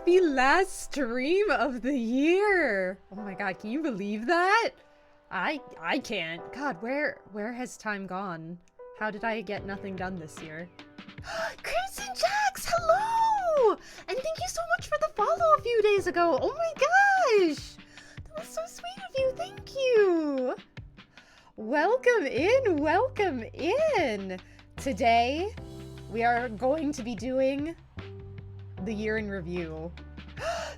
the last stream of the year. Oh my god, can you believe that? I can't. God, where has time gone? How did I get nothing done this year? Crimson Jax, hello! And thank you so much for the follow a few days ago. Oh my gosh! That was so sweet of you. Thank you. Welcome in, welcome in. Today, we are going to be doing the year in review. Save!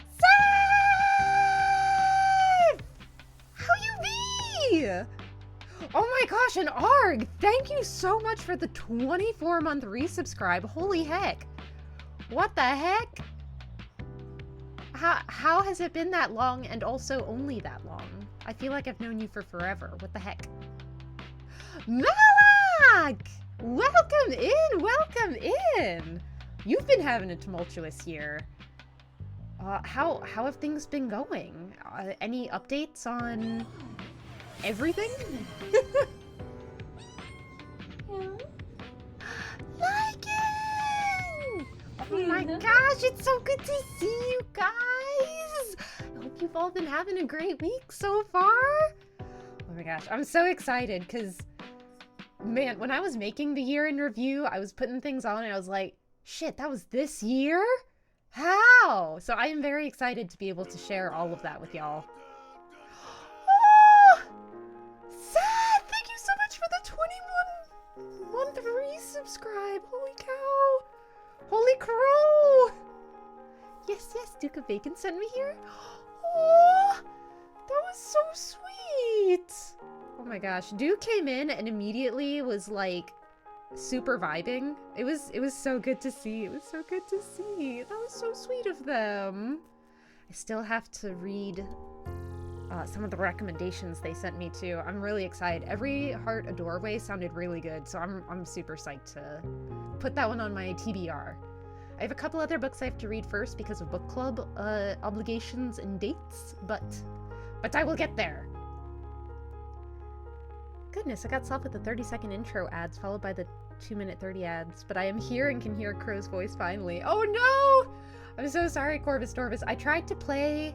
How you be? Oh my gosh, and Arg, thank you so much for the 24-month resubscribe. Holy heck. What the heck? How has it been that long and also only that long? I feel like I've known you for forever. What the heck? Malak! Welcome in, welcome in. You've been having a tumultuous year. How have things been going? Any updates on everything? Lycan! Oh my gosh, it's so good to see you guys! I hope you've all been having a great week so far. Oh my gosh, I'm so excited because, man, when I was making the year in review, I was putting things on and I was like, shit, that was this year? How? So I am very excited to be able to share all of that with y'all. Oh! Sad! Thank you so much for the 21-month resubscribe. Holy cow! Holy crow! Yes, yes, Duke of Bacon sent me here. Oh! That was so sweet! Oh my gosh, Duke came in and immediately was like super vibing. It was so good to see. It was so good to see. That was so sweet of them. I still have to read some of the recommendations they sent me too. I'm really excited. Every Heart a Doorway sounded really good, so I'm super psyched to put that one on my TBR. I have a couple other books I have to read first because of book club obligations and dates, but I will get there. Goodness, I got stopped with the 30-second intro ads followed by the 2-minute 30 ads, but I am here and can hear Crow's voice finally. Oh no! I'm so sorry, Corvus Dorvus. I tried to play...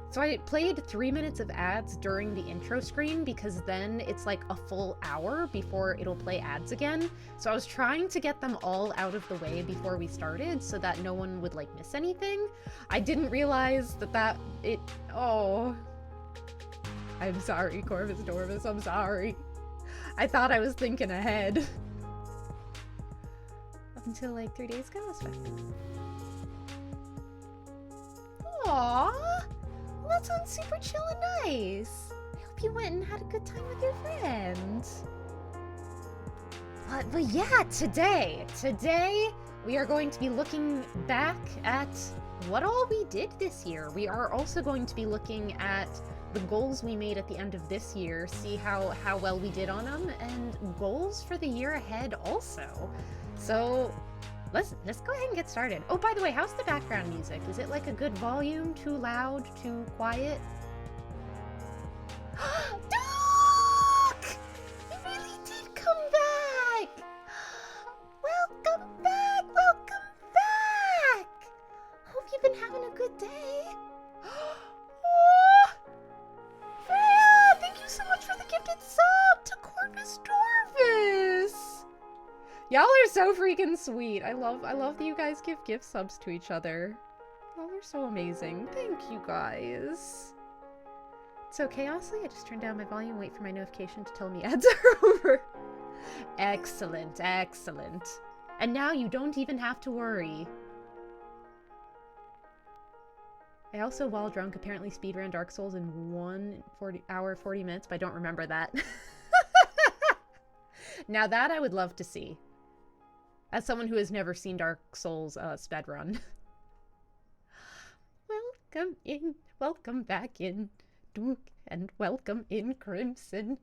So I played 3 minutes of ads during the intro screen because then it's like a full hour before it'll play ads again. So I was trying to get them all out of the way before we started so that no one would like miss anything. I didn't realize oh... I'm sorry, Corvus Dorvus, I'm sorry. I thought I was thinking ahead. Up until like 3 days ago, I was fine. Aww! Well, that sounds super chill and nice. I hope you went and had a good time with your friend. But yeah, today we are going to be looking back at what all we did this year. We are also going to be looking at the goals we made at the end of this year, see how well we did on them, and goals for the year ahead also. So let's go ahead and get started. Oh, by the way, how's the background music? Is it like a good volume? Too loud? Too quiet? Duke! You really did come back! Welcome back! Welcome back! Hope you've been having a good day. Freya! Thank you so much for the gifted sub to Corvus Dorvus! Y'all are so freaking sweet. I love that you guys give gift subs to each other. Y'all are so amazing. Thank you guys. So chaosly, I just turned down my volume, wait for my notification to tell me ads are over. Excellent, excellent. And now you don't even have to worry. I also, while drunk, apparently speedran Dark Souls in 1 hour 40 minutes, but I don't remember that. Now that I would love to see. As someone who has never seen Dark Souls speedrun. Welcome in, welcome back in, Duke, and welcome in, Crimson.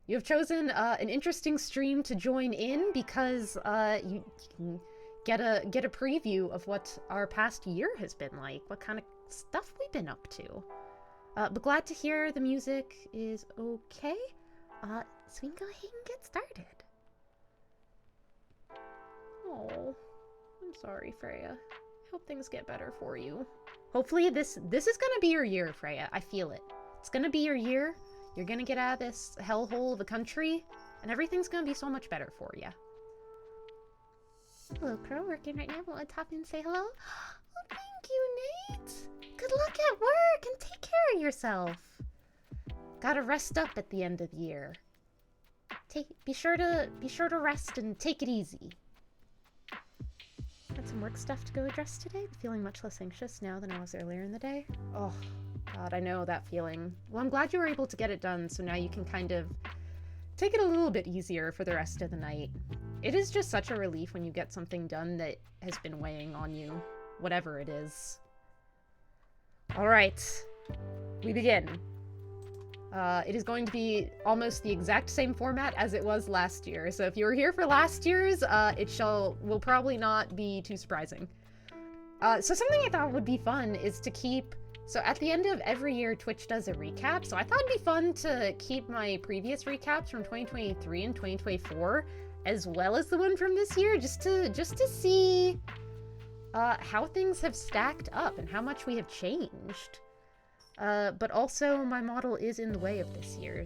You have chosen an interesting stream to join in because you can get a preview of what our past year has been like, what kind of stuff we've been up to. But glad to hear the music is okay. So we can go ahead and get started. Oh, I'm sorry, Freya. hope things get better for you. Hopefully this is gonna be your year, Freya. I feel it. It's gonna be your year. You're gonna get out of this hellhole of a country, and everything's gonna be so much better for you. Hello, Crow. Working right now. Want to hop in and say hello? Oh, thank you, Nate. Good luck at work, and take care of yourself. Gotta rest up at the end of the year. Be sure to rest and take it easy. Had some work stuff to go address today. Feeling much less anxious now than I was earlier in the day. Oh, God, I know that feeling. Well, I'm glad you were able to get it done, so now you can kind of take it a little bit easier for the rest of the night. It is just such a relief when you get something done that has been weighing on you, whatever it is. All right, we begin. It is going to be almost the exact same format as it was last year. So if you were here for last year's, will probably not be too surprising. So something I thought would be fun is to keep, so at the end of every year, Twitch does a recap. So I thought it'd be fun to keep my previous recaps from 2023 and 2024, as well as the one from this year, just to see how things have stacked up and how much we have changed. But also my model is in the way of this year.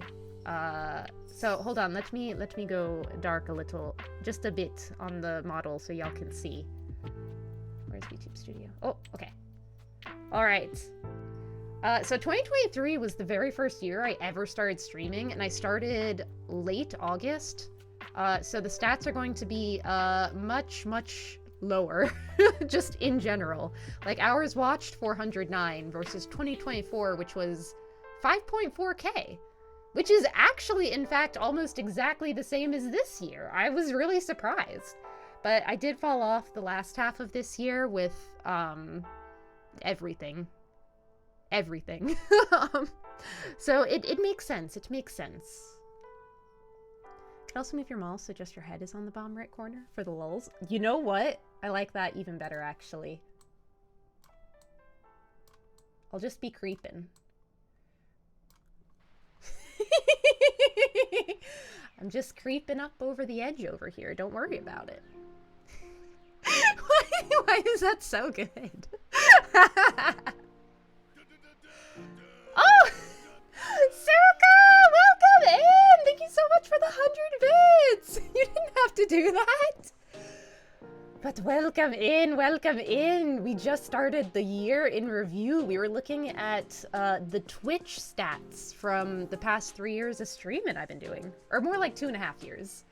So hold on, let me go dark a little, just a bit on the model so y'all can see. Where's YouTube Studio? Oh, okay. All right. So 2023 was the very first year I ever started streaming, and I started late August. So the stats are going to be much lower, just in general. Like, hours watched, 409, versus 2024, which was 5.4K, which is actually, in fact, almost exactly the same as this year. I was really surprised. But I did fall off the last half of this year with, everything. So it makes sense. It makes sense. You can also move your mouse so just your head is on the bottom right corner for the lulz. You know what? I like that even better, actually. I'll just be creeping. I'm just creeping up over the edge over here. Don't worry about it. Why is that so good? Oh! Suka! Welcome in! Thank you so much for the 100 bits! You didn't have to do that! But welcome in, welcome in! We just started the year in review. We were looking at the Twitch stats from the past 3 years of streaming I've been doing. Or more like 2.5 years.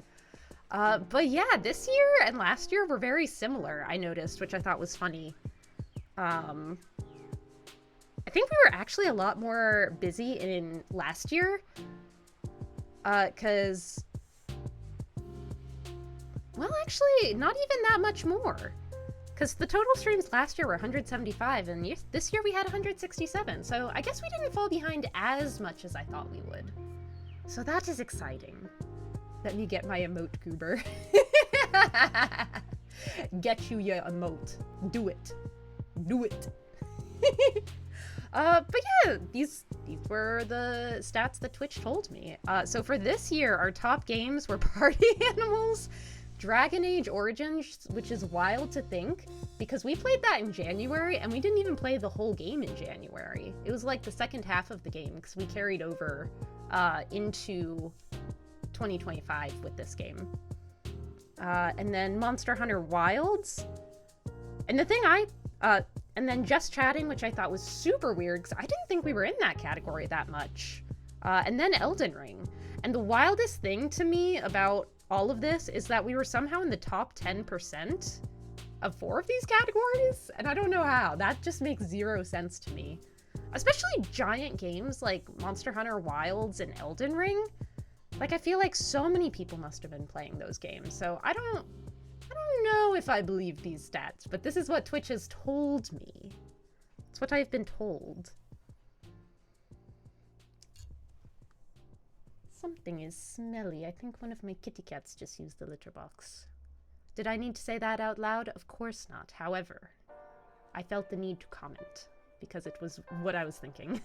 But yeah, this year and last year were very similar, I noticed, which I thought was funny. I think we were actually a lot more busy in last year, cause, well, actually, not even that much more, cause the total streams last year were 175, and this year we had 167, so I guess we didn't fall behind as much as I thought we would. So that is exciting. Let me get my emote, Goober. Get you your emote. Do it. Do it. But yeah, these were the stats that Twitch told me. So for this year, our top games were Party Animals, Dragon Age Origins, which is wild to think, because we played that in January, and we didn't even play the whole game in January. It was like the second half of the game, because we carried over into 2025 with this game. And then Monster Hunter Wilds. And the thing and then Just Chatting, which I thought was super weird, because I didn't think we were in that category that much. And then Elden Ring. And the wildest thing to me about all of this is that we were somehow in the top 10% of 4 of these categories, and I don't know how. That just makes zero sense to me. Especially giant games like Monster Hunter Wilds and Elden Ring. Like, I feel like so many people must have been playing those games, so I don't know if I believe these stats, but this is what Twitch has told me. It's what I've been told. Something is smelly. I think one of my kitty cats just used the litter box. Did I need to say that out loud? Of course not. However, I felt the need to comment, because it was what I was thinking.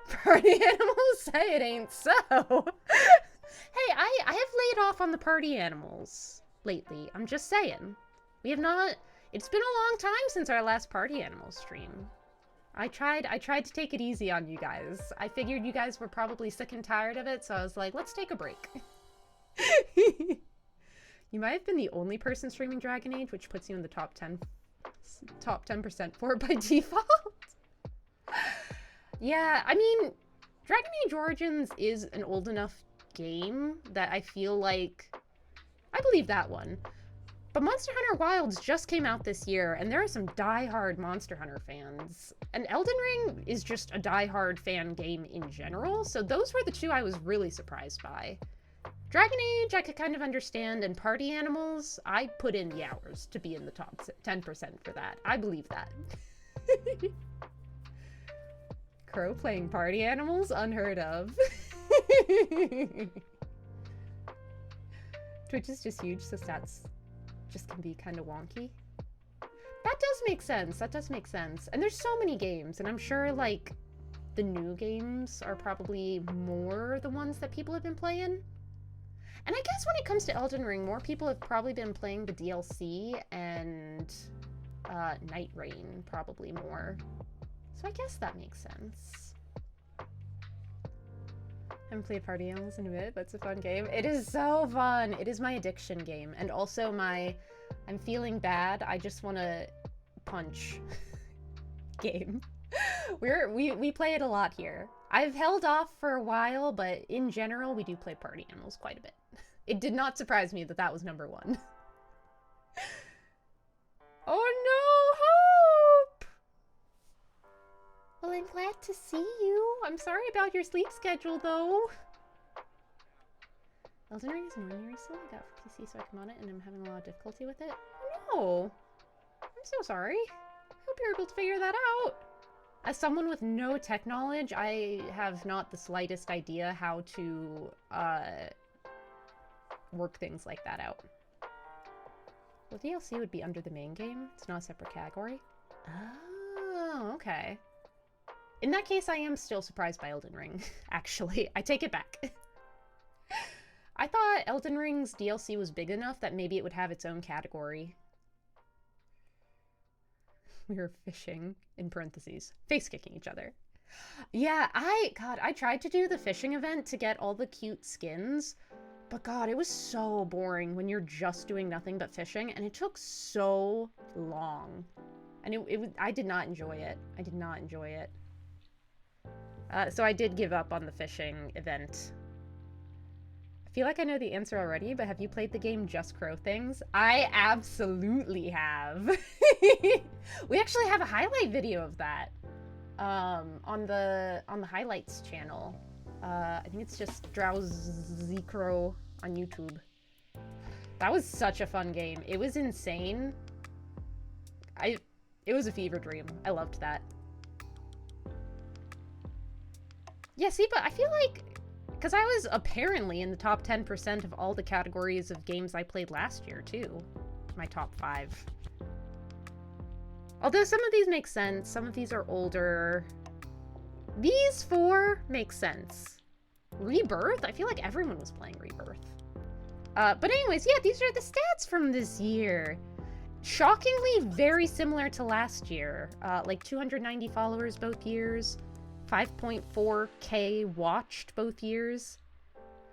Party animals say it ain't so. Hey, I have laid off on the party animals lately. I'm just saying. We have not... It's been a long time since our last Party Animals stream. I tried to take it easy on you guys. I figured you guys were probably sick and tired of it, so I was like, let's take a break. You might have been the only person streaming Dragon Age, which puts you in the top 10% for it by default. Yeah, I mean, Dragon Age Origins is an old enough game that I feel like I believe that one. But Monster Hunter Wilds just came out this year, and there are some die-hard Monster Hunter fans. And Elden Ring is just a die-hard fan game in general, so those were the two I was really surprised by. Dragon Age, I could kind of understand, and Party Animals, I put in the hours to be in the top 10% for that. I believe that. Crow playing Party Animals? Unheard of. Twitch is just huge, so stats just can be kind of wonky. That does make sense. That does make sense. And there's so many games, and I'm sure, like, the new games are probably more the ones that people have been playing. And I guess when it comes to Elden Ring, more people have probably been playing the DLC and Night Rain probably more. So I guess that makes sense. I haven't played Party Animals in a bit, but it's a fun game. It is so fun. It is my addiction game. And also my I'm feeling bad, I just want to punch game. We play it a lot here. I've held off for a while, but in general, we do play Party Animals quite a bit. It did not surprise me that that was number one. Oh no, Hope! Well, I'm glad to see you. I'm sorry about your sleep schedule, though. Elden Ring is annoying me recently. I got it for PC, so I come on it, and I'm having a lot of difficulty with it. Oh no! I'm so sorry. Hope you're able to figure that out. As someone with no tech knowledge, I have not the slightest idea how to work things like that out. Well, DLC would be under the main game. It's not a separate category. Oh, okay. In that case, I am still surprised by Elden Ring, actually. I take it back. I thought Elden Ring's DLC was big enough that maybe it would have its own category. We were fishing, in parentheses, face-kicking each other. Yeah, I tried to do the fishing event to get all the cute skins, but God, it was so boring when you're just doing nothing but fishing, and it took so long. And I did not enjoy it. I did not enjoy it. So I did give up on the fishing event. I feel like I know the answer already, but have you played the game Just Crow Things? I absolutely have. We actually have a highlight video of that on the highlights channel. I think it's just Drowsy Crow on YouTube. That was such a fun game. It was insane. It was a fever dream. I loved that. Yeah, see, but I feel like, because I was apparently in the top 10% of all the categories of games I played last year, too. My top 5. Although some of these make sense, some of these are older. These 4 make sense. Rebirth? I feel like everyone was playing Rebirth. But anyways, yeah, these are the stats from this year. Shockingly very similar to last year. Like 290 followers both years. 5.4K watched both years.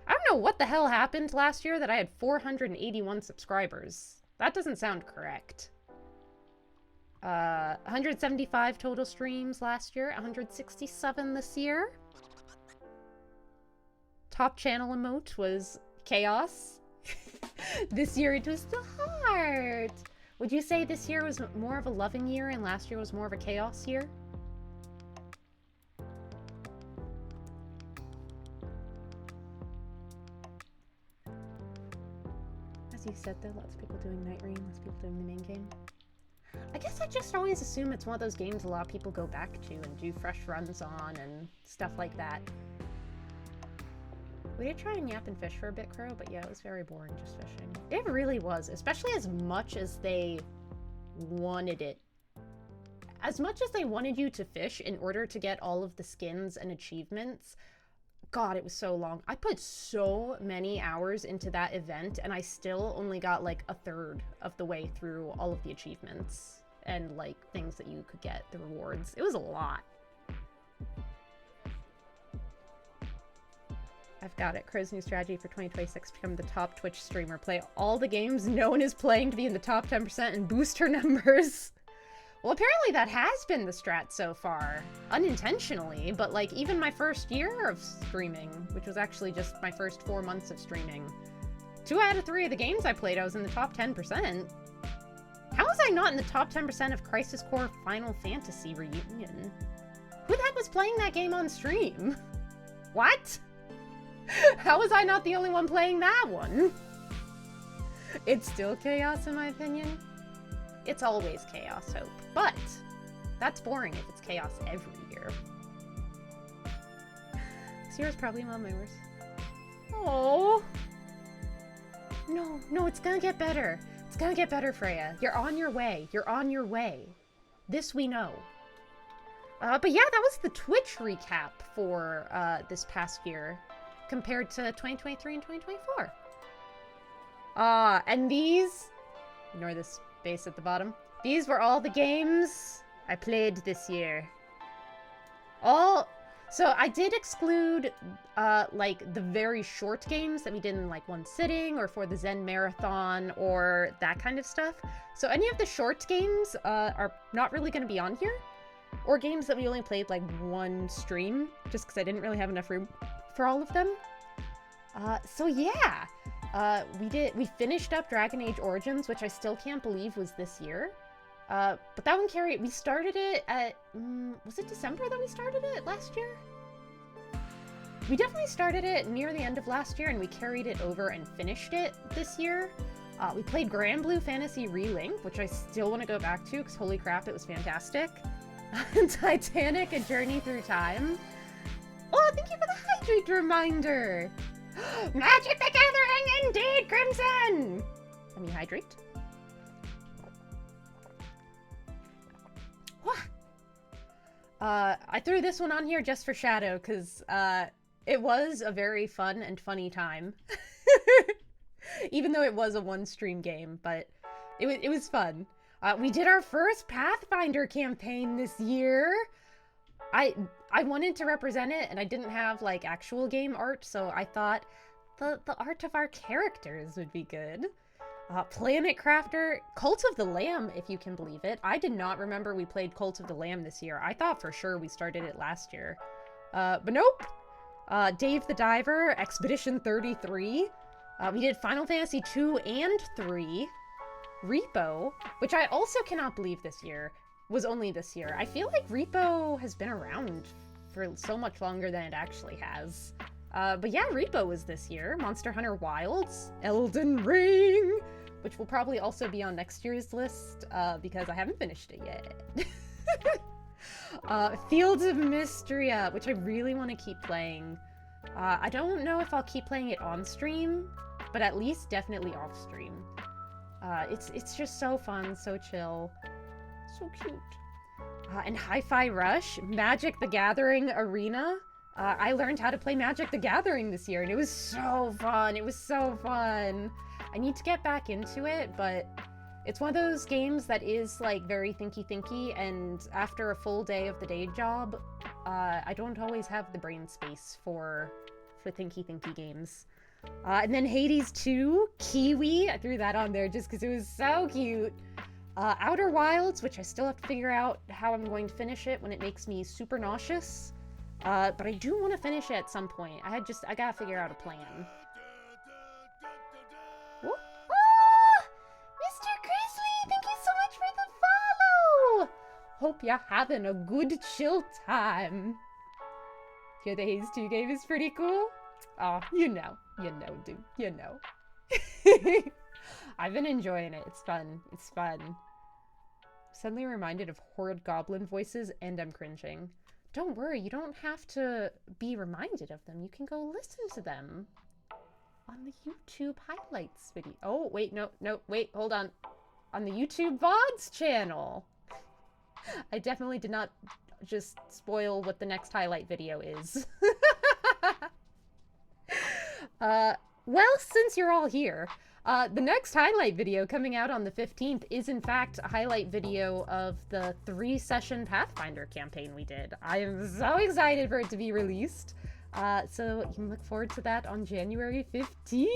I don't know what the hell happened last year that I had 481 subscribers. That doesn't sound correct. 175 total streams last year, 167 this year. Top channel emote was chaos. This year it was the heart. Would you say this year was more of a loving year and last year was more of a chaos year? You said though, lots of people doing Night Rain, lots of people doing the main game. I guess I just always assume it's one of those games a lot of people go back to and do fresh runs on and stuff like that. We did try and yap and fish for a bit, Crow, but yeah, it was very boring just fishing. It really was, especially as much as they wanted it. As much as they wanted you to fish in order to get all of the skins and achievements, God, it was so long. I put so many hours into that event, and I still only got like a third of the way through all of the achievements and like things that you could get, the rewards. It was a lot. I've got it. Crow's new strategy for 2026: become the top Twitch streamer. Play all the games no one is playing to be in the top 10% and boost her numbers. Well, apparently that has been the strat so far. Unintentionally, but like even my first year of streaming, which was actually just my first 4 months of streaming, 2 out of 3 of the games I played, I was in the top 10%. How was I not in the top 10% of Crisis Core Final Fantasy Reunion? Who the heck was playing that game on stream? What? How was I not the only one playing that one? It's still chaos in my opinion. It's always chaos, Hope. But that's boring if it's chaos every year. This year is probably one of my worst. Oh. No, it's gonna get better. It's gonna get better, Freya. You're on your way. You're on your way. This we know. But yeah, that was the Twitch recap for this past year compared to 2023 and 2024. And these... Ignore this space at the bottom. These were all the games I played this year. So I did exclude, like, the very short games that we did in, like, one sitting, or for the Zen Marathon, or that kind of stuff. So any of the short games are not really going to be on here. Or games that we only played, like, one stream, just because I didn't really have enough room for all of them. So yeah, we finished up Dragon Age Origins, which I still can't believe was this year. But that one we started it at, was it December that we started it last year? We definitely started it near the end of last year, and we carried it over and finished it this year. We played Grand Blue Fantasy Relink, which I still want to go back to, because holy crap, it was fantastic. Titanic, A Journey Through Time. Oh, thank you for the hydrate reminder! Magic the Gathering, indeed, Crimson! Let me hydrate. I threw this one on here just for Shadow, because it was a very fun and funny time. Even though it was a one-stream game, but it was fun. We did our first Pathfinder campaign this year. I wanted to represent it, and I didn't have, like, actual game art, so I thought the art of our characters would be good. Planet Crafter, Cult of the Lamb, if you can believe it. I did not remember we played Cult of the Lamb this year. I thought for sure we started it last year. But nope! Dave the Diver, Expedition 33. We did Final Fantasy 2 and 3. Repo, which I also cannot believe this year, was only this year. I feel like Repo has been around for so much longer than it actually has. But yeah, Repo was this year. Monster Hunter Wilds, Elden Ring, which will probably also be on next year's list, because I haven't finished it yet. Fields of Mystria, which I really want to keep playing. I don't know if I'll keep playing it on stream, but at least definitely off stream. It's just so fun, so chill, so cute. And Hi-Fi Rush, Magic the Gathering Arena. I learned how to play Magic the Gathering this year, and it was so fun. It was so fun. I need to get back into it, but it's one of those games that is, like, very thinky, and after a full day of the day job, I don't always have the brain space for thinky games. And then Hades 2, Kiwi. I threw that on there just because it was so cute. Outer Wilds, which I still have to figure out how I'm going to finish it when it makes me super nauseous. But I do want to finish it at some point. I gotta figure out a plan. Mr. Grizzly, thank you so much for the follow! Hope you're having a good chill time. Hear the Haze 2 game is pretty cool? Oh, you know, dude, you know. I've been enjoying it. It's fun. It's fun. Suddenly reminded of horrid goblin voices, and I'm cringing. Don't worry, you don't have to be reminded of them. You can go listen to them on the YouTube highlights video. Oh, wait, no, wait, hold on. On the YouTube VODs channel. I definitely did not just spoil what the next highlight video is. Well, since you're all here, the next highlight video coming out on the 15th is in fact a highlight video of the 3-session Pathfinder campaign we did. I am so excited for it to be released. So you can look forward to that on January 15th.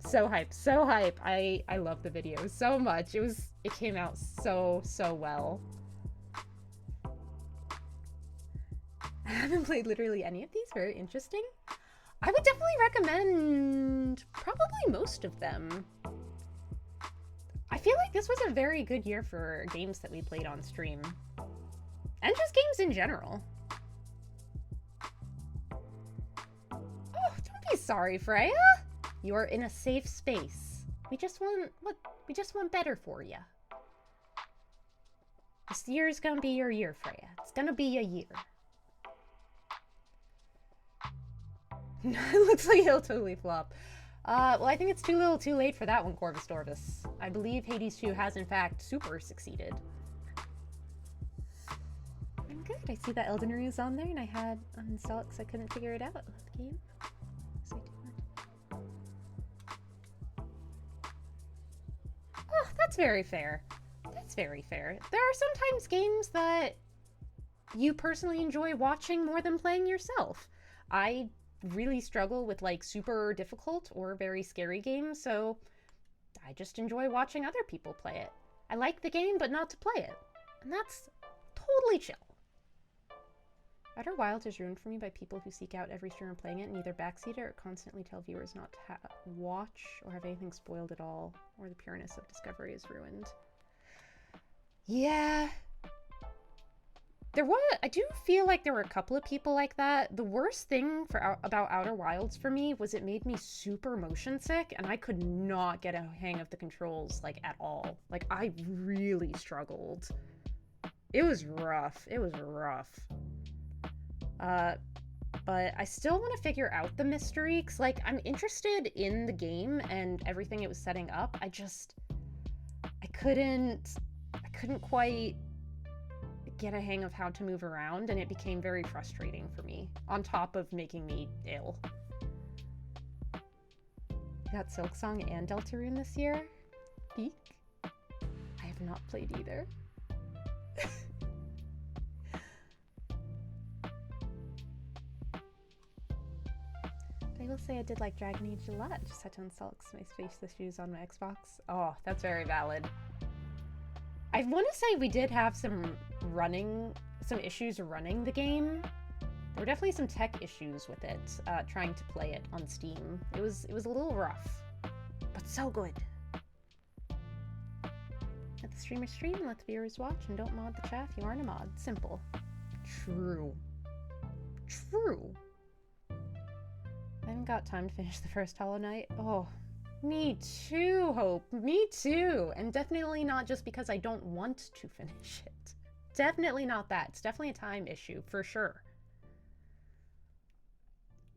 So hype, so hype. I love the video so much. It came out so well. I haven't played literally any of these. Very interesting. I would definitely recommend probably most of them. I feel like this was a very good year for games that we played on stream. And just games in general. Oh, don't be sorry, Freya. You are in a safe space. We just want better for you. This year's gonna be your year, Freya. It's gonna be a year. It looks like it'll totally flop. Well, I think it's too little too late for that one, Corvus Dorvus. I believe Hades 2 has, in fact, super succeeded. I'm good. I see that Elden Ring is on there, and I had uninstalled because I couldn't figure it out. The game. Oh, that's very fair. That's very fair. There are sometimes games that you personally enjoy watching more than playing yourself. I really struggle with like super difficult or very scary games, so I just enjoy watching other people play it. I like the game, but not to play it. And that's totally chill. Outer Wilds is ruined for me by people who seek out every streamer playing it and either backseat it or constantly tell viewers not to watch or have anything spoiled at all, or the pureness of discovery is ruined. Yeah. I do feel like there were a couple of people like that. The worst thing about Outer Wilds for me was it made me super motion sick, and I could not get a hang of the controls, like, at all. Like, I really struggled. It was rough. It was rough. But I still want to figure out the mystery, because, like, I'm interested in the game and everything it was setting up. I couldn't quite get a hang of how to move around, and it became very frustrating for me, on top of making me ill. You got Silksong and Deltarune this year? Eek. I have not played either. I will say I did like Dragon Age a lot. Just had to install it because my space issues on my Xbox. Oh, that's very valid. I want to say we did have some issues running the game. There were definitely some tech issues with it, trying to play it on Steam. It was a little rough, but so good. Let the streamer stream, let the viewers watch, and don't mod the chat if you aren't a mod. Simple. True. True. I haven't got time to finish the first Hollow Knight. Oh, me too, Hope. Me too. And definitely not just because I don't want to finish it. Definitely not that. It's definitely a time issue, for sure.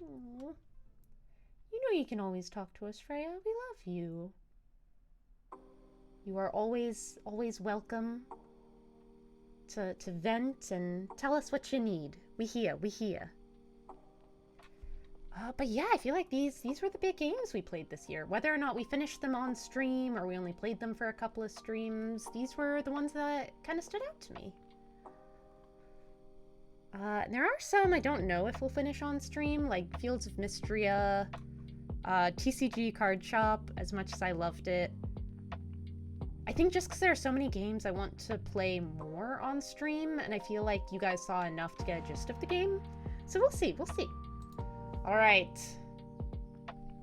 Aww. You know you can always talk to us, Freya. We love you. You are always welcome to vent and tell us what you need. We here. But yeah, I feel like these were the big games we played this year. Whether or not we finished them on stream or we only played them for a couple of streams, these were the ones that kind of stood out to me. There are some I don't know if we'll finish on stream, like Fields of Mystria, TCG Card Shop, as much as I loved it. I think just because there are so many games I want to play more on stream, and I feel like you guys saw enough to get a gist of the game. So we'll see. All right.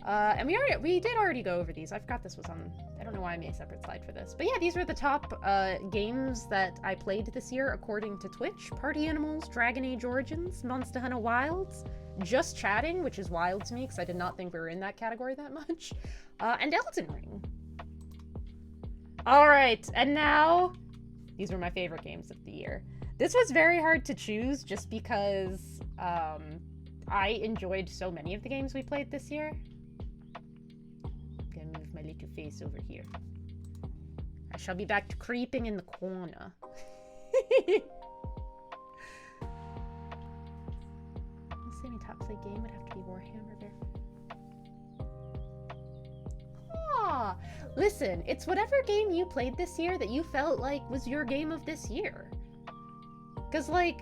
And we did already go over these. I forgot this was on, I don't know why I made a separate slide for this. But yeah, these were the top games that I played this year according to Twitch. Party Animals, Dragon Age Origins, Monster Hunter Wilds, Just Chatting, which is wild to me because I did not think we were in that category that much, and Elden Ring. All right, and now, these were my favorite games of the year. This was very hard to choose just because I enjoyed so many of the games we played this year. I'm gonna move my little face over here. I shall be back to creeping in the corner. I'll say my top play game would have to be Warhammer. Aw! Listen, it's whatever game you played this year that you felt like was your game of this year. Because, like,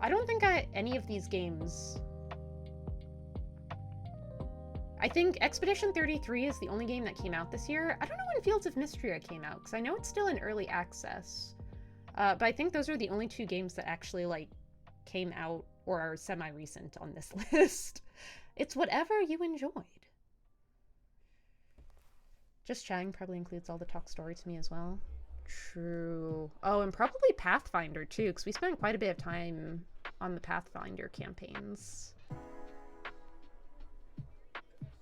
I don't think any of these games... I think Expedition 33 is the only game that came out this year. I don't know when Fields of Mystria came out, because I know it's still in early access. But I think those are the only two games that actually, like, came out or are semi-recent on this list. It's whatever you enjoyed. Just Chatting probably includes all the Talk Story to me as well. True. Oh, and probably Pathfinder, too, because we spent quite a bit of time on the Pathfinder campaigns.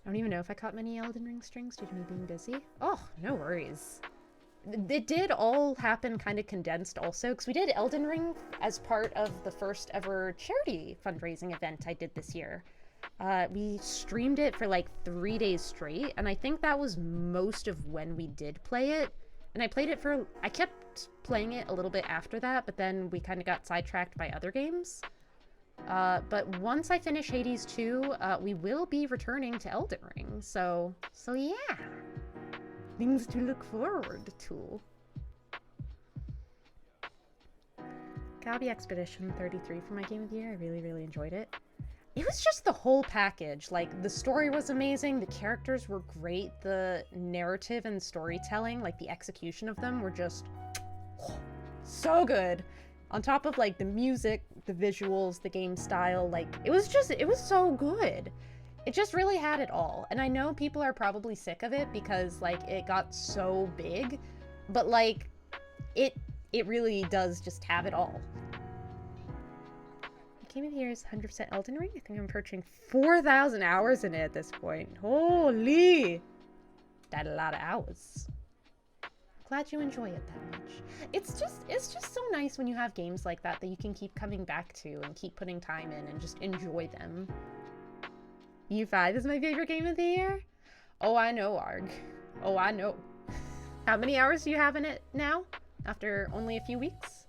I don't even know if I caught many Elden Ring strings due to me being busy. Oh, no worries. It did all happen kind of condensed also, because we did Elden Ring as part of the first ever charity fundraising event I did this year. We streamed it for like 3 days straight, and I think that was most of when we did play it. And I kept playing it a little bit after that, but then we kind of got sidetracked by other games. But once I finish Hades 2, we will be returning to Elden Ring, so yeah. Things to look forward to. Galbi Expedition 33 for my game of the year. I really, really enjoyed it. It was just the whole package. Like, the story was amazing, the characters were great, the narrative and storytelling, like the execution of them were just so good. On top of, like, the music, the visuals, the game style, like, it was so good. It just really had it all. And I know people are probably sick of it because, like, it got so big, but, like, it really does just have it all. Game of the Year is 100% Elden Ring. I think I'm approaching 4,000 hours in it at this point. Holy! That's a lot of hours. Glad you enjoy it that much. It's just so nice when you have games like that you can keep coming back to and keep putting time in and just enjoy them. U5 is my favorite game of the year? Oh, I know, Arg. Oh, I know. How many hours do you have in it now? After only a few weeks?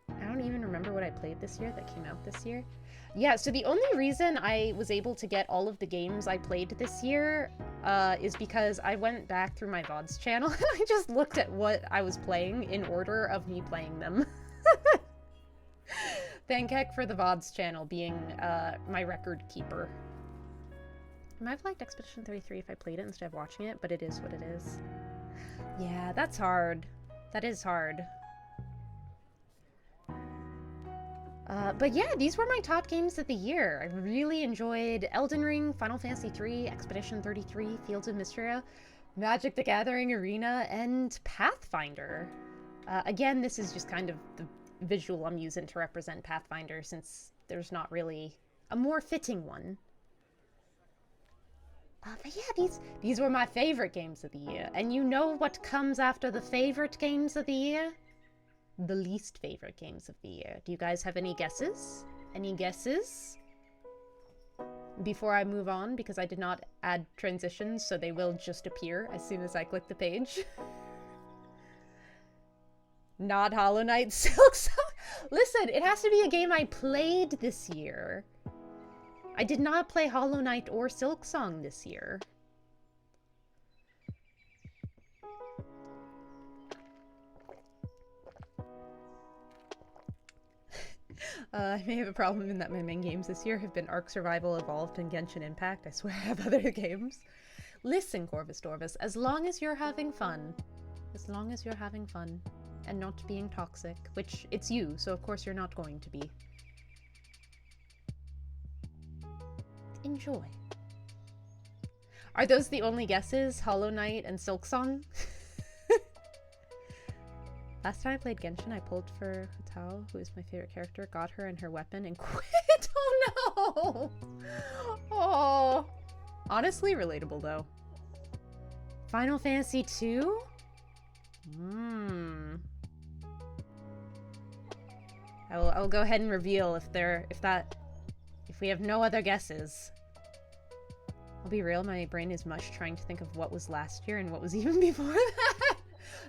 I don't even remember what I played this year that came out this year. Yeah, so the only reason I was able to get all of the games I played this year is because I went back through my VODs channel and I just looked at what I was playing in order of me playing them. Thank heck for the VODs channel being my record keeper. I might have liked Expedition 33 if I played it instead of watching it, but it is what it is. Yeah, that's hard. That is hard. But yeah, these were my top games of the year. I really enjoyed Elden Ring, Final Fantasy III, Expedition 33, Fields of Mystria, Magic the Gathering Arena, and Pathfinder. Again, this is just kind of the visual I'm using to represent Pathfinder since there's not really a more fitting one. But yeah, these were my favorite games of the year. And you know what comes after the favorite games of the year? The least favorite games of the year. Do you guys have any guesses? Any guesses? Before I move on, because I did not add transitions, so they will just appear as soon as I click the page. Not Hollow Knight, Silksong. Listen, it has to be a game I played this year. I did not play Hollow Knight or Silksong this year. I may have a problem in that my main games this year have been Ark Survival Evolved and Genshin Impact. I swear I have other games. Listen, Corvus Dorvus, as long as you're having fun, and not being toxic, which it's you, so of course you're not going to be. Enjoy. Are those the only guesses? Hollow Knight and Silksong? Last time I played Genshin, I pulled for Hatao, who is my favorite character, got her and her weapon, and quit! Oh no! Oh. Honestly, relatable though. Final Fantasy II? I'll go ahead and reveal if we have no other guesses. I'll be real, my brain is mush trying to think of what was last year and what was even before that.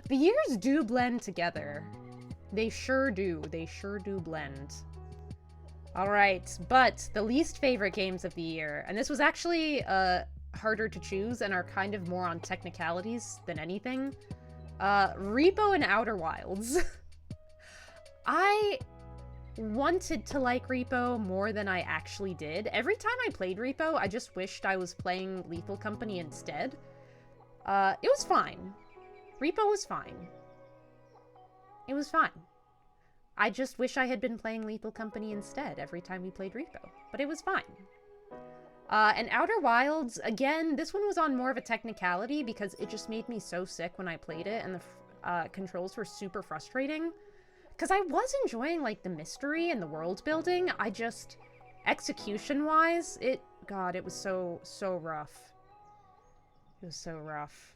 The years do blend together. They sure do. They sure do blend. Alright, but the least favorite games of the year, and this was actually harder to choose and are kind of more on technicalities than anything. Repo and Outer Wilds. I wanted to like Repo more than I actually did. Every time I played Repo, I just wished I was playing Lethal Company instead. It was fine. Repo was fine. It was fine. I just wish I had been playing Lethal Company instead every time we played Repo, but it was fine. And Outer Wilds, again, this one was on more of a technicality because it just made me so sick when I played it, and the controls were super frustrating. Because I was enjoying, like, the mystery and the world building, I just, execution-wise, God, it was so rough. It was so rough.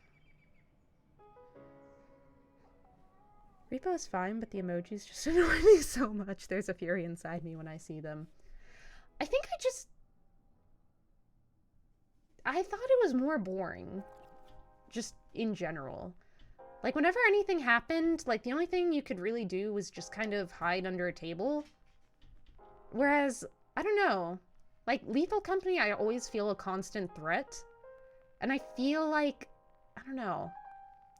Repo is fine, but the emojis just annoy me so much. There's a fury inside me when I see them. I think I thought it was more boring. Just in general. Like, whenever anything happened, like, the only thing you could really do was just kind of hide under a table. Whereas, I don't know. Like, Lethal Company, I always feel a constant threat. And I feel like, I don't know.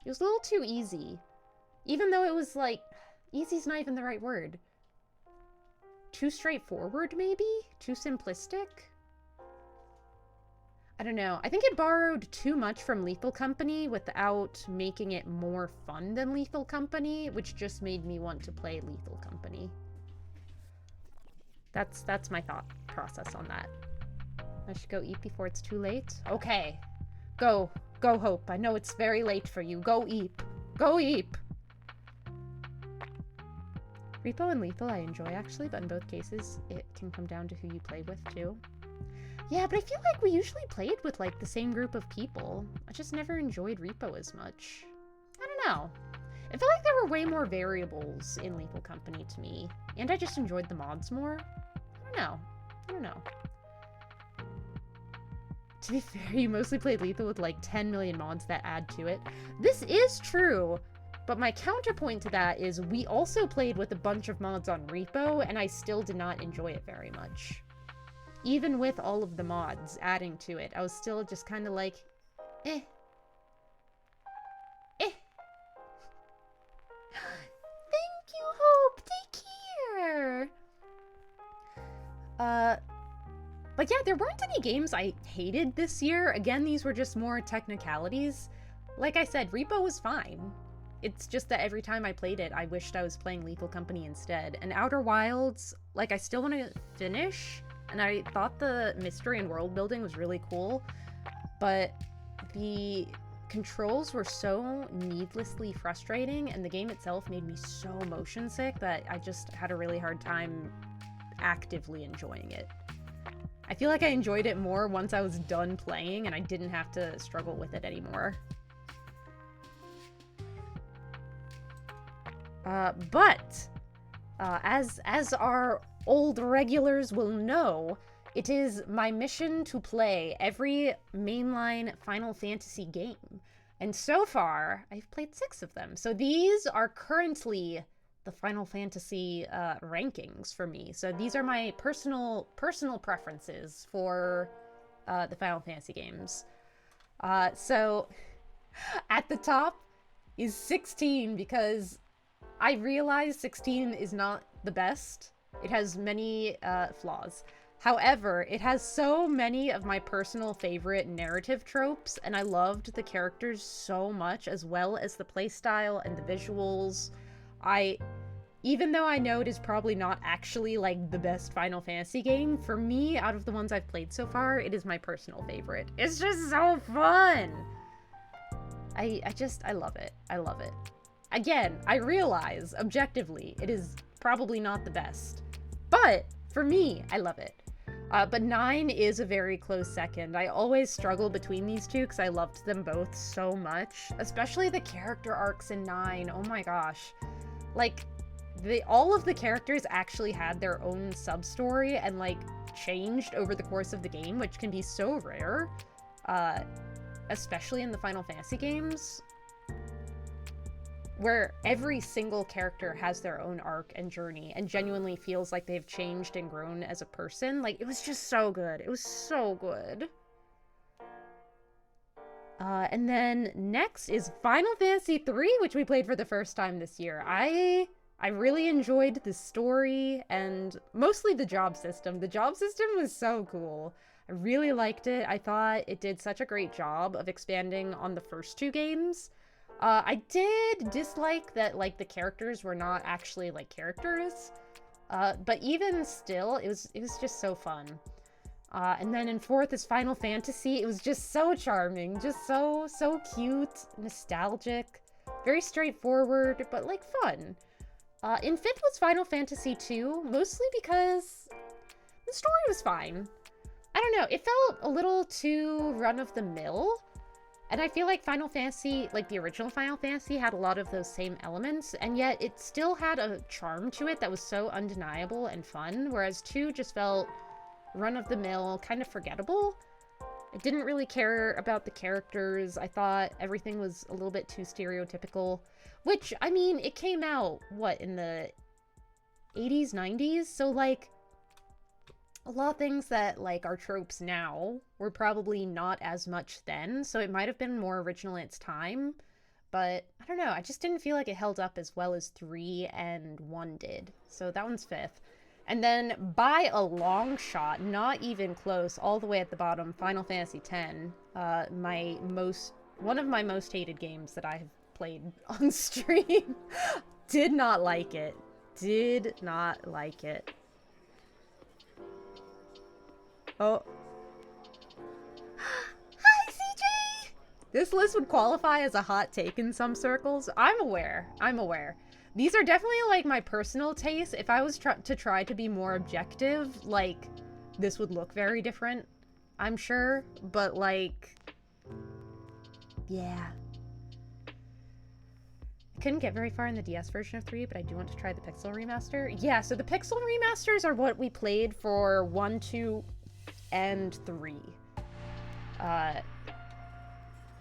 It was a little too easy. Even though it was, like, easy's not even the right word. Too straightforward, maybe? Too simplistic? I don't know. I think it borrowed too much from Lethal Company without making it more fun than Lethal Company, which just made me want to play Lethal Company. That's my thought process on that. I should go eat before it's too late? Okay. Go. Go, Hope. I know it's very late for you. Go eat. Go eat! Repo and Lethal I enjoy, actually, but in both cases, it can come down to who you play with, too. Yeah, but I feel like we usually played with, like, the same group of people. I just never enjoyed Repo as much. I don't know. I feel like there were way more variables in Lethal Company to me, and I just enjoyed the mods more. I don't know. To be fair, you mostly played Lethal with, like, 10 million mods that add to it. This is true! But my counterpoint to that is we also played with a bunch of mods on Repo, and I still did not enjoy it very much. Even with all of the mods adding to it, I was still just kind of like, eh. Thank you, Hope! Take care! But yeah, there weren't any games I hated this year. Again, these were just more technicalities. Like I said, Repo was fine. It's just that every time I played it, I wished I was playing Lethal Company instead. And Outer Wilds, like, I still want to finish, and I thought the mystery and world building was really cool, but the controls were so needlessly frustrating, and the game itself made me so motion sick that I just had a really hard time actively enjoying it. I feel like I enjoyed it more once I was done playing and I didn't have to struggle with it anymore. As our old regulars will know, it is my mission to play every mainline Final Fantasy game. And so far, I've played 6 of them. So these are currently the Final Fantasy rankings for me. So these are my personal preferences for the Final Fantasy games. So at the top is 16 because I realize 16 is not the best. It has many flaws. However, it has so many of my personal favorite narrative tropes, and I loved the characters so much, as well as the playstyle and the visuals. Even though I know it is probably not actually, like, the best Final Fantasy game, for me, out of the ones I've played so far, it is my personal favorite. It's just so fun! I love it. I love it. Again, I realize, objectively, it is probably not the best. But, for me, I love it. But 9 is a very close second. I always struggle between these two because I loved them both so much. Especially the character arcs in 9. Oh my gosh. Like, all of the characters actually had their own sub-story and, like, changed over the course of the game, which can be so rare. Especially in the Final Fantasy games. where every single character has their own arc and journey and genuinely feels like they've changed and grown as a person. Like, it was just so good. It was so good. And then next is Final Fantasy III, which we played for the first time this year. I really enjoyed the story and mostly the job system. The job system was so cool. I really liked it. I thought it did such a great job of expanding on the first two games. I did dislike that, like, the characters were not actually, like, characters. But even still, it was just so fun. And then in fourth is Final Fantasy. It was just so charming, just so cute, nostalgic, very straightforward, but, like, fun. In fifth was Final Fantasy II, mostly because the story was fine. I don't know, it felt a little too run-of-the-mill, and I feel like Final Fantasy, like the original Final Fantasy, had a lot of those same elements, and yet it still had a charm to it that was so undeniable and fun, whereas 2 just felt run-of-the-mill, kind of forgettable. I didn't really care about the characters. I thought everything was a little bit too stereotypical, which, I mean, it came out, what, in the 80s, 90s? So, like, a lot of things that, like, are tropes now were probably not as much then, so it might have been more original in its time, but I don't know, I just didn't feel like it held up as well as 3 and 1 did, so that one's fifth. And then, by a long shot, not even close, all the way at the bottom, Final Fantasy X, one of my most hated games that I have played on stream. Did not like it. Did not like it. Oh. Hi, CJ! This list would qualify as a hot take in some circles. I'm aware. These are definitely, like, my personal taste. If I was to try to be more objective, like, this would look very different, I'm sure. But, like, yeah. I couldn't get very far in the DS version of 3, but I do want to try the Pixel Remaster. Yeah, so the Pixel Remasters are what we played for 1, 2, and 3.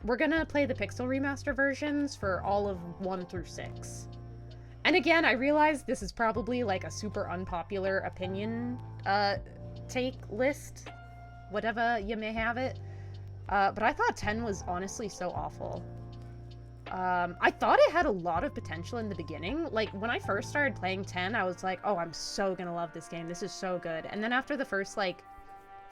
We're gonna play the Pixel Remaster versions for all of 1 through 6. And again, I realize this is probably, like, a super unpopular opinion, take list, whatever you may have it, but I thought 10 was honestly so awful. I thought it had a lot of potential in the beginning. Like, when I first started playing 10, I was like, oh, I'm so gonna love this game, this is so good. And then after the first, like,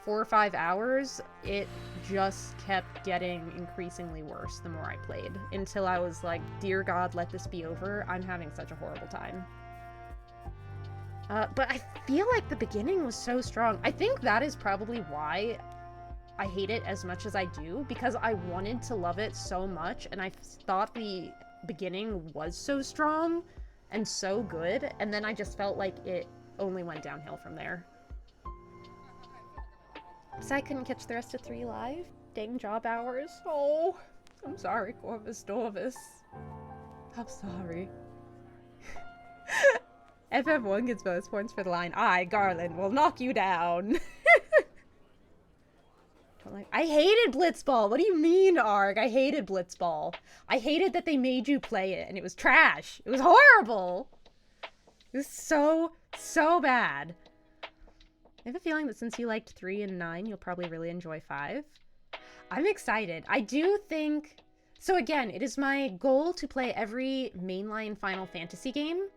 4 or 5 hours, it just kept getting increasingly worse the more I played, until I was like, dear God, let this be over. I'm having such a horrible time. But I feel like the beginning was so strong. I think that is probably why I hate it as much as I do, because I wanted to love it so much, and I thought the beginning was so strong and so good, and then I just felt like it only went downhill from there. So I couldn't catch the rest of 3 live. Dang job hours. Oh, I'm sorry, Corvus Dorvus. I'm sorry. FF1 gets bonus points for the line, I, Garland, will knock you down. I hated Blitzball. What do you mean, Arg? I hated Blitzball. I hated that they made you play it, and it was trash. It was horrible. It was so bad. I have a feeling that since you liked 3 and 9, you'll probably really enjoy 5. I'm excited. I do think... So again, it is my goal to play every mainline Final Fantasy game,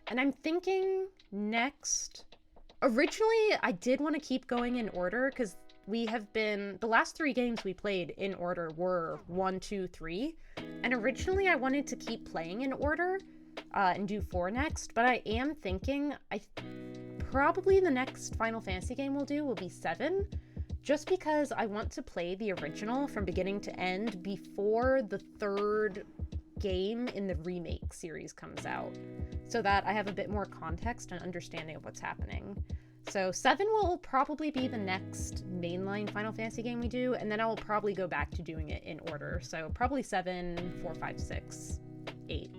and I'm thinking next... Originally, I did want to keep going in order, because we have been... The last 3 games we played in order were 1, 2, 3, and originally I wanted to keep playing in order, and do 4 next, but I am thinking... Probably the next Final Fantasy game we'll do will be 7, just because I want to play the original from beginning to end before the 3rd game in the remake series comes out, so that I have a bit more context and understanding of what's happening. So 7 will probably be the next mainline Final Fantasy game we do, and then I will probably go back to doing it in order. So probably 7, 4, 5, 6, 8,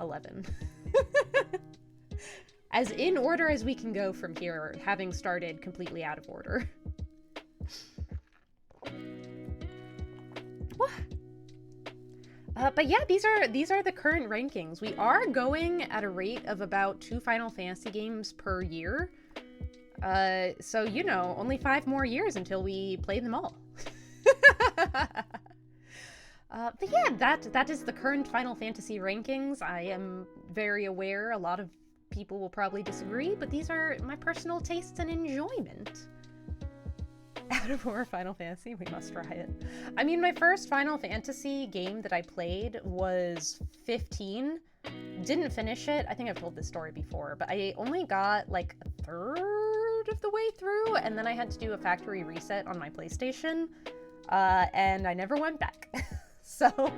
11. As in order as we can go from here, having started completely out of order. But yeah, these are the current rankings. We are going at a rate of about 2 Final Fantasy games per year. So, you know, only 5 more years until we play them all. But yeah, that is the current Final Fantasy rankings. I am very aware a lot of people will probably disagree, but these are my personal tastes and enjoyment. Out of more Final Fantasy, we must try it. I mean, my first Final Fantasy game that I played was 15. Didn't finish it. I think I've told this story before, but I only got like a third of the way through, and then I had to do a factory reset on my PlayStation, and I never went back. So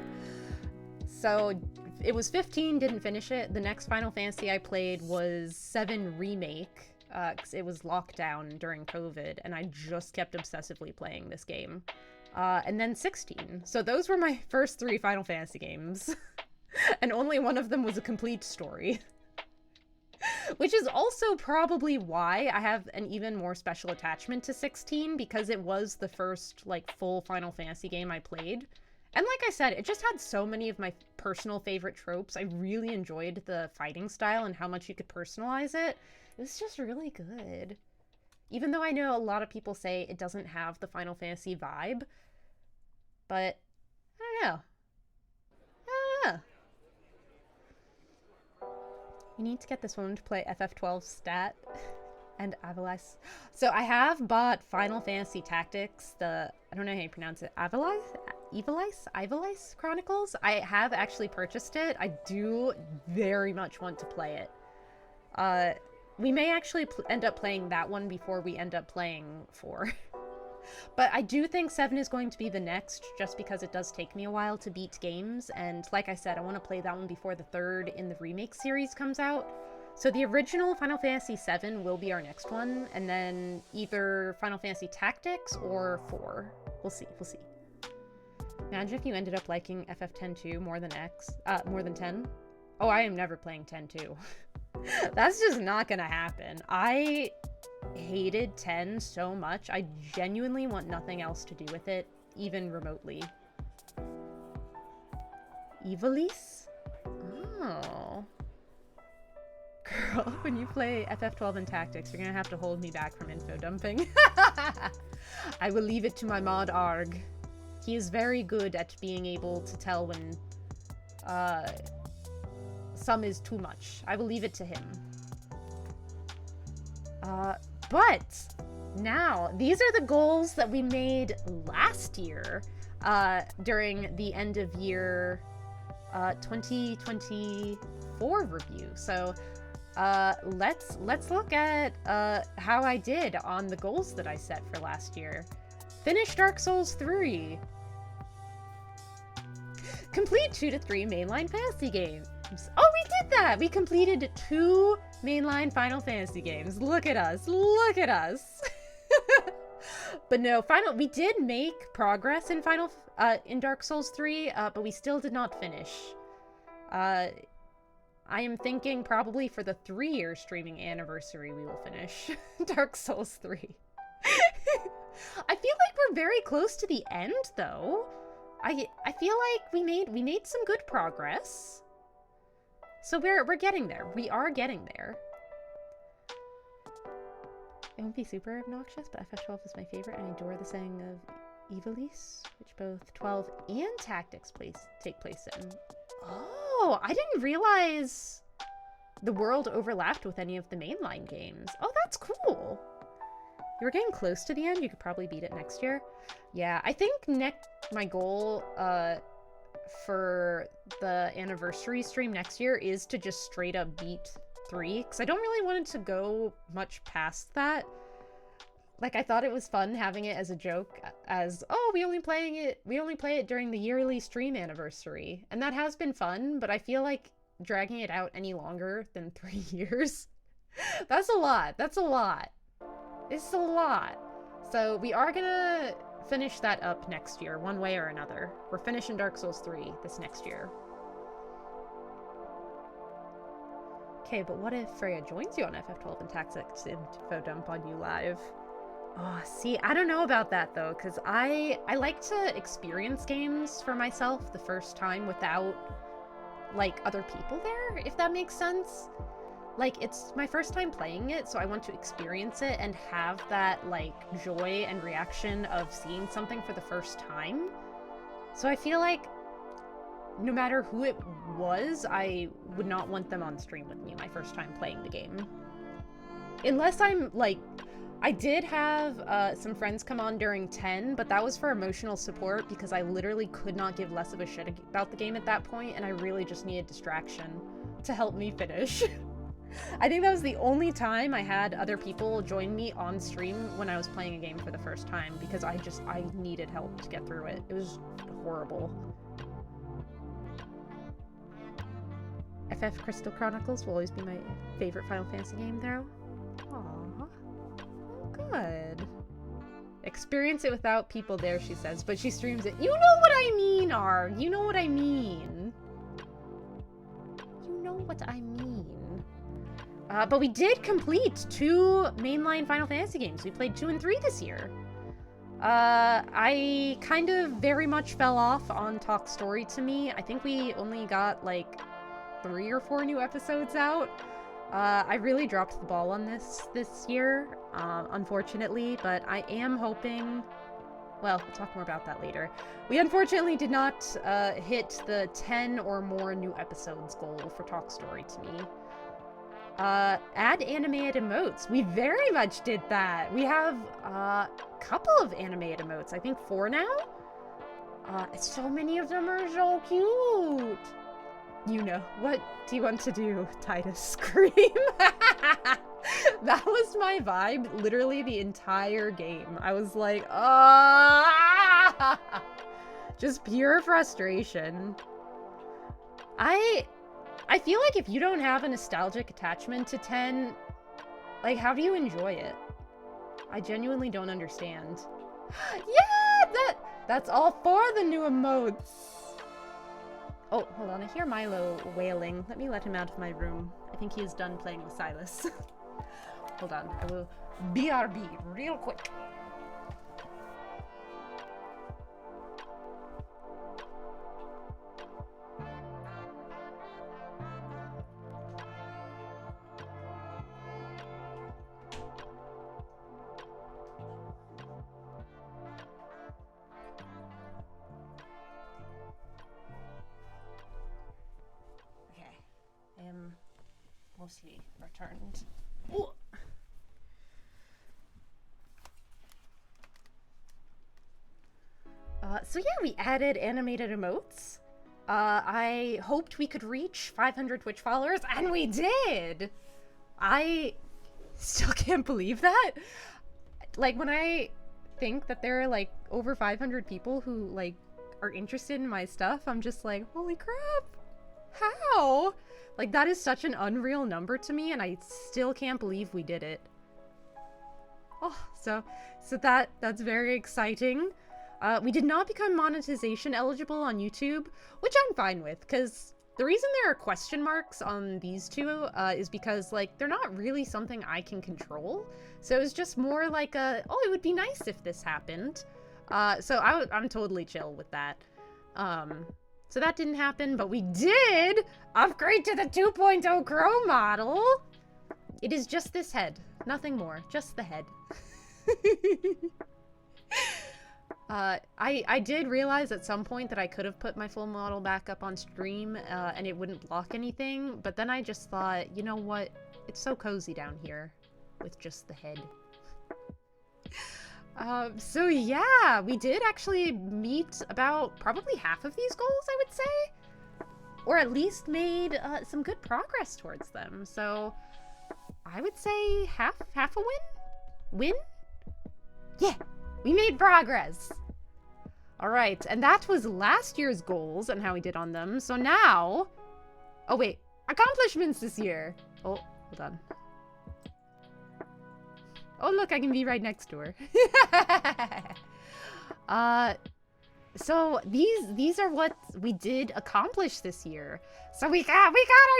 it was 15, didn't finish it. The next Final Fantasy I played was 7 Remake, because it was lockdown during COVID, and I just kept obsessively playing this game. And then 16. So those were my first 3 Final Fantasy games. And only one of them was a complete story. Which is also probably why I have an even more special attachment to 16, because it was the first, like, full Final Fantasy game I played. And like I said, it just had so many of my personal favorite tropes. I really enjoyed the fighting style and how much you could personalize it. It was just really good. Even though I know a lot of people say it doesn't have the Final Fantasy vibe. But, I don't know. I don't know. You need to get this woman to play FF12 stat and Avalice. So I have bought Final Fantasy Tactics, I don't know how you pronounce it, Ivalice Chronicles. I have actually purchased it. I do very much want to play it. We may actually end up playing that one before we end up playing 4. But I do think 7 is going to be the next, just because it does take me a while to beat games, and like I said, I want to play that one before the 3rd in the remake series comes out. So the original Final Fantasy 7 will be our next one, and then either Final Fantasy Tactics or 4. We'll see. Imagine if you ended up liking FF10 more than 10. Oh, I am never playing 10 too. That's just not gonna happen. I hated 10 so much. I genuinely want nothing else to do with it, even remotely. Ivalice? Oh. Girl, when you play FF12 and Tactics, you're gonna have to hold me back from info dumping. I will leave it to my mod Arg. He is very good at being able to tell when some is too much. I will leave it to him. But now, these are the goals that we made last year during the end of year 2024 review. So let's look at how I did on the goals that I set for last year. Finish Dark Souls 3. Complete 2 to 3 mainline fantasy games. Oh, we did that! We completed 2 mainline Final Fantasy games. Look at us. Look at us. But no, we did make progress in in Dark Souls 3, but we still did not finish. I am thinking probably for the 3-year streaming anniversary we will finish Dark Souls 3. I feel like we're very close to the end, though. I feel like we made some good progress. So we're getting there. We are getting there. It won't be super obnoxious, but FF12 is my favorite, and I adore the setting of Ivalice, which both 12 and Tactics take place in. Oh, I didn't realize the world overlapped with any of the mainline games. Oh, that's cool. You were getting close to the end. You could probably beat it next year. Yeah, I think my goal for the anniversary stream next year is to just straight up beat 3, because I don't really want it to go much past that. Like, I thought it was fun having it as a joke, as, oh, we only play it during the yearly stream anniversary. And that has been fun, but I feel like dragging it out any longer than 3 years, that's a lot. That's a lot. It's a lot. So we are gonna finish that up next year, one way or another. We're finishing Dark Souls 3 this next year. Okay, but what if Freya joins you on FF12 and Tactics info dump on you live? Oh, see, I don't know about that though, because I like to experience games for myself the first time without, like, other people there, if that makes sense. Like, it's my first time playing it, so I want to experience it and have that, like, joy and reaction of seeing something for the first time. So I feel like no matter who it was, I would not want them on stream with me my first time playing the game. Unless I'm, like, I did have some friends come on during 10, but that was for emotional support because I literally could not give less of a shit about the game at that point, and I really just needed distraction to help me finish. I think that was the only time I had other people join me on stream when I was playing a game for the first time, because I needed help to get through it. It was horrible. FF Crystal Chronicles will always be my favorite Final Fantasy game, though. Aww. Good. Experience it without people there, she says, but she streams it. You know what I mean, R. You know what I mean. You know what I mean. But we did complete 2 mainline Final Fantasy games. We played 2 and 3 this year. I kind of very much fell off on Talk Story to me. I think we only got like 3 or 4 new episodes out. I really dropped the ball on this year, unfortunately, but I am hoping... Well, we'll talk more about that later. We unfortunately did not hit the 10 or more new episodes goal for Talk Story to me. Add animated emotes. We very much did that. We have a couple of animated emotes. I think 4 now? So many of them are so cute. You know, what do you want to do, Titus? Scream? That was my vibe literally the entire game. I was like, ah! Just pure frustration. I feel like if you don't have a nostalgic attachment to 10, like, how do you enjoy it? I genuinely don't understand. Yeah, that's all for the new emotes. Oh, hold on, I hear Milo wailing. Let me let him out of my room. I think he is done playing with Silas. Hold on, I will BRB real quick. Mostly returned. Ooh. So yeah, we added animated emotes. I hoped we could reach 500 Twitch followers, and we did! I still can't believe that. Like, when I think that there are, like, over 500 people who, like, are interested in my stuff, I'm just like, holy crap! How? Like, that is such an unreal number to me, and I still can't believe we did it. Oh, so that's very exciting. We did not become monetization eligible on YouTube, which I'm fine with, because the reason there are question marks on these two is because, like, they're not really something I can control. So it's just more like a, oh, it would be nice if this happened. So I'm totally chill with that. So that didn't happen, but we did upgrade to the 2.0 Crow model. It is just this head, nothing more, just the head. I did realize at some point that I could have put my full model back up on stream and it wouldn't block anything, but then I just thought, you know what, it's so cozy down here with just the head. So yeah, we did actually meet about probably half of these goals, I would say. Or at least made some good progress towards them. So I would say half a win? Win? Yeah, we made progress. All right, and that was last year's goals and how we did on them. So now, oh wait, accomplishments this year. Oh, hold on. Oh, look, I can be right next to her. So these are what we did accomplish this year. So we got our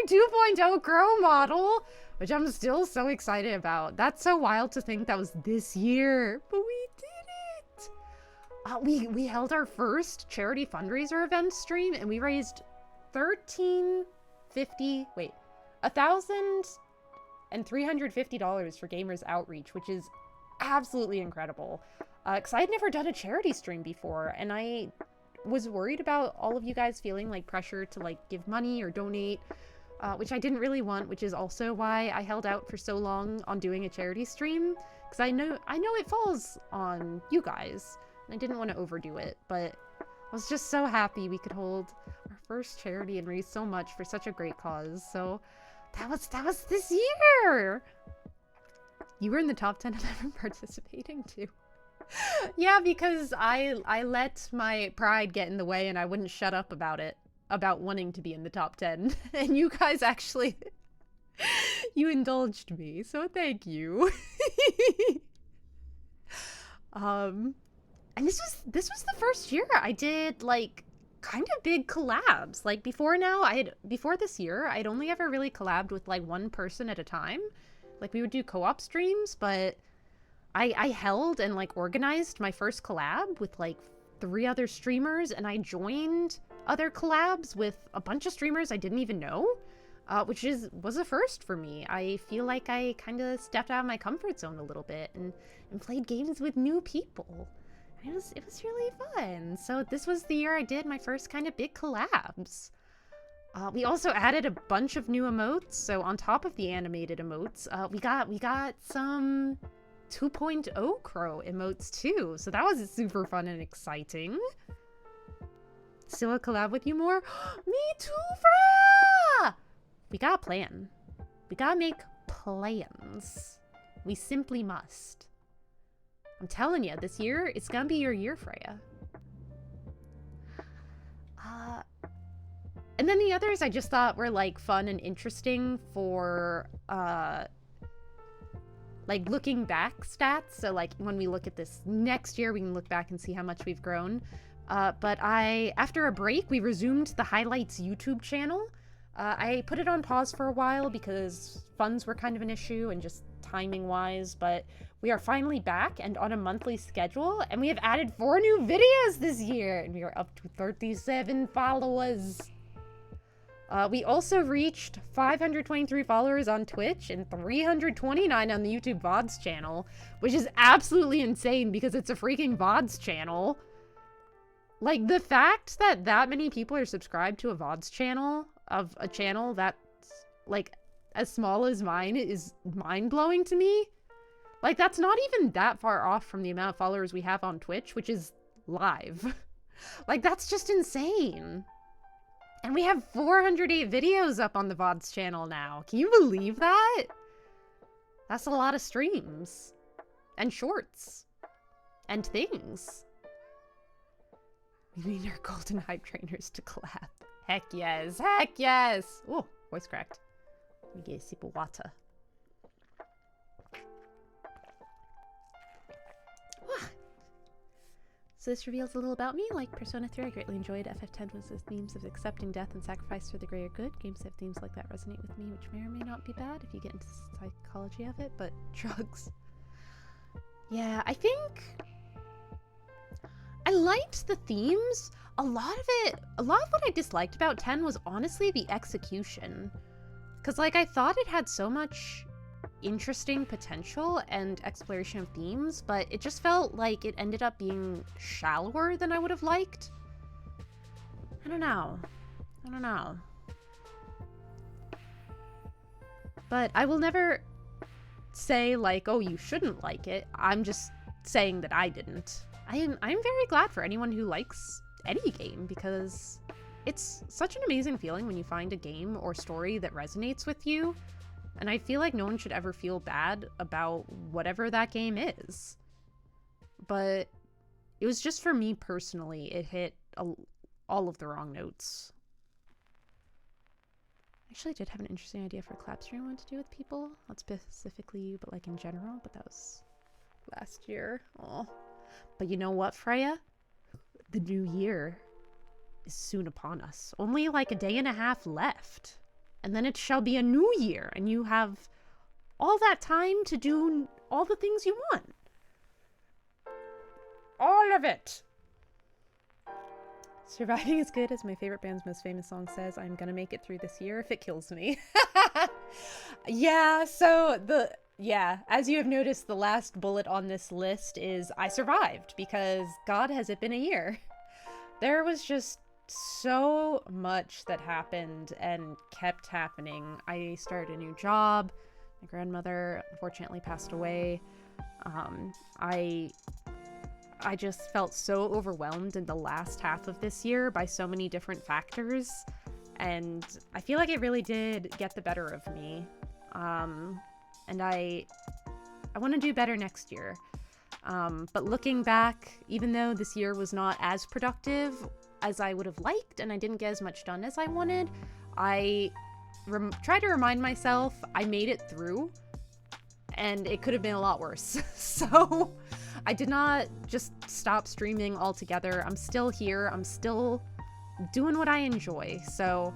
2.0 Crow model, which I'm still so excited about. That's so wild to think that was this year, but we did it. We held our first charity fundraiser event stream, and we raised $1,350 for Gamers Outreach, which is absolutely incredible. Because I'd never done a charity stream before, and I was worried about all of you guys feeling like pressure to like give money or donate, which I didn't really want, which is also why I held out for so long on doing a charity stream, because I know it falls on you guys, and I didn't want to overdo it, but I was just so happy we could hold our first charity and raise so much for such a great cause. So that was this year. You were in the top 10 of ever participating too. Yeah, because I let my pride get in the way and I wouldn't shut up about it, about wanting to be in the top 10. And you guys actually, you indulged me, so thank you. And this was the first year I did like kind of big collabs. Like before this year, I'd only ever really collabed with like one person at a time. Like we would do co-op streams, but I held and like organized my first collab with like 3 other streamers, and I joined other collabs with a bunch of streamers I didn't even know, which was a first for me. I feel like I kind of stepped out of my comfort zone a little bit and played games with new people. It was really fun. So this was the year I did my first kind of big collabs. We also added a bunch of new emotes. So on top of the animated emotes, we got some 2.0 Crow emotes too. So that was super fun and exciting. Still a collab with you more? Me too, Freya! We gotta plan. We gotta make plans. We simply must. I'm telling you, this year, it's gonna be your year, Freya. And then the others I just thought were, like, fun and interesting for, like, looking back stats. So, like, when we look at this next year, we can look back and see how much we've grown. But after a break, we resumed the Highlights YouTube channel. I put it on pause for a while because funds were kind of an issue and just timing-wise, but we are finally back and on a monthly schedule, and we have added 4 new videos this year, and we are up to 37 followers. We also reached 523 followers on Twitch and 329 on the YouTube VODs channel, which is absolutely insane because it's a freaking VODs channel. Like, the fact that many people are subscribed to a VODs channel, of a channel that's, like, as small as mine, is mind-blowing to me. Like, that's not even that far off from the amount of followers we have on Twitch, which is live. Like, that's just insane. And we have 408 videos up on the VODs channel now. Can you believe that? That's a lot of streams. And shorts. And things. We need our golden hype trainers to collab. Heck yes. Heck yes. Oh, voice cracked. Let me get a sip of water. So this reveals a little about me. Like Persona 3, I greatly enjoyed FF10 was the themes of accepting death and sacrifice for the greater good. Games that have themes like that resonate with me, which may or may not be bad if you get into the psychology of it, but drugs. Yeah, I think I liked the themes. A lot of what I disliked about 10 was honestly the execution. Because, like, I thought it had so much interesting potential and exploration of themes, but it just felt like it ended up being shallower than I would have liked. I don't know. But I will never say, like, oh, you shouldn't like it. I'm just saying that I didn't. I'm very glad for anyone who likes any game, because it's such an amazing feeling when you find a game or story that resonates with you. And I feel like no one should ever feel bad about whatever that game is. But it was just for me personally, it hit all of the wrong notes. Actually, I did have an interesting idea for a collab stream I wanted to do with people. Not specifically you, but like in general. But that was last year. Oh. But you know what, Freya? the new year is soon upon us. Only like a day and a half left. And then it shall be a new year, and you have all that time to do all the things you want. All of it. Surviving is good, as my favorite band's most famous song says. I'm gonna make it through this year if it kills me. Yeah, so as you have noticed, the last bullet on this list is I survived, because God, has it been a year. There was just so much that happened and kept happening. I started a new job. My grandmother unfortunately passed away. I just felt so overwhelmed in the last half of this year by so many different factors, and I feel like it really did get the better of me. And I want to do better next year. But looking back, even though this year was not as productive as I would have liked, and I didn't get as much done as I wanted, I try to remind myself I made it through, and it could have been a lot worse. So I did not just stop streaming altogether. I'm still here. I'm still doing what I enjoy. So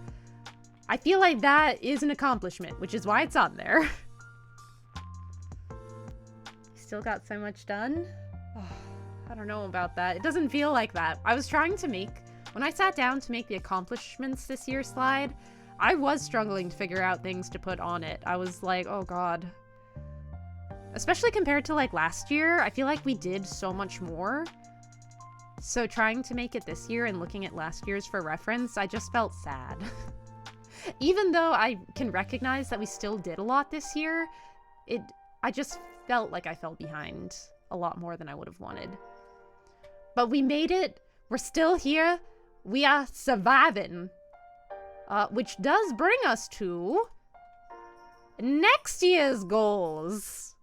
I feel like that is an accomplishment, which is why it's on there. Still got so much done. Oh, I don't know about that. It doesn't feel like that. I was trying to make, when I sat down to make the accomplishments this year slide, I was struggling to figure out things to put on it. I was like, oh god. Especially compared to like last year, I feel like we did so much more. So trying to make it this year and looking at last year's for reference, I just felt sad. Even though I can recognize that we still did a lot this year, I just felt like I fell behind a lot more than I would have wanted. But we made it. We're still here. We are surviving. Which does bring us to next year's goals.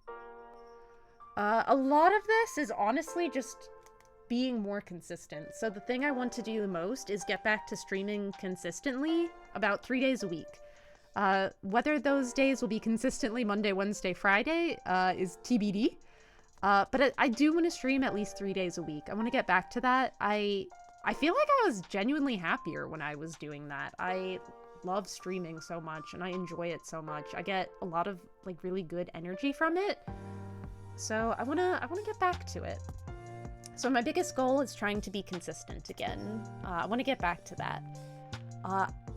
A lot of this is honestly just being more consistent. So the thing I want to do the most is get back to streaming consistently about 3 days a week. Whether those days will be consistently Monday, Wednesday, Friday is TBD. But I do want to stream at least 3 days a week. I want to get back to that. I feel like I was genuinely happier when I was doing that. I love streaming so much and I enjoy it so much. I get a lot of like really good energy from it. So I want to get back to it. So my biggest goal is trying to be consistent again. I want to get back to that.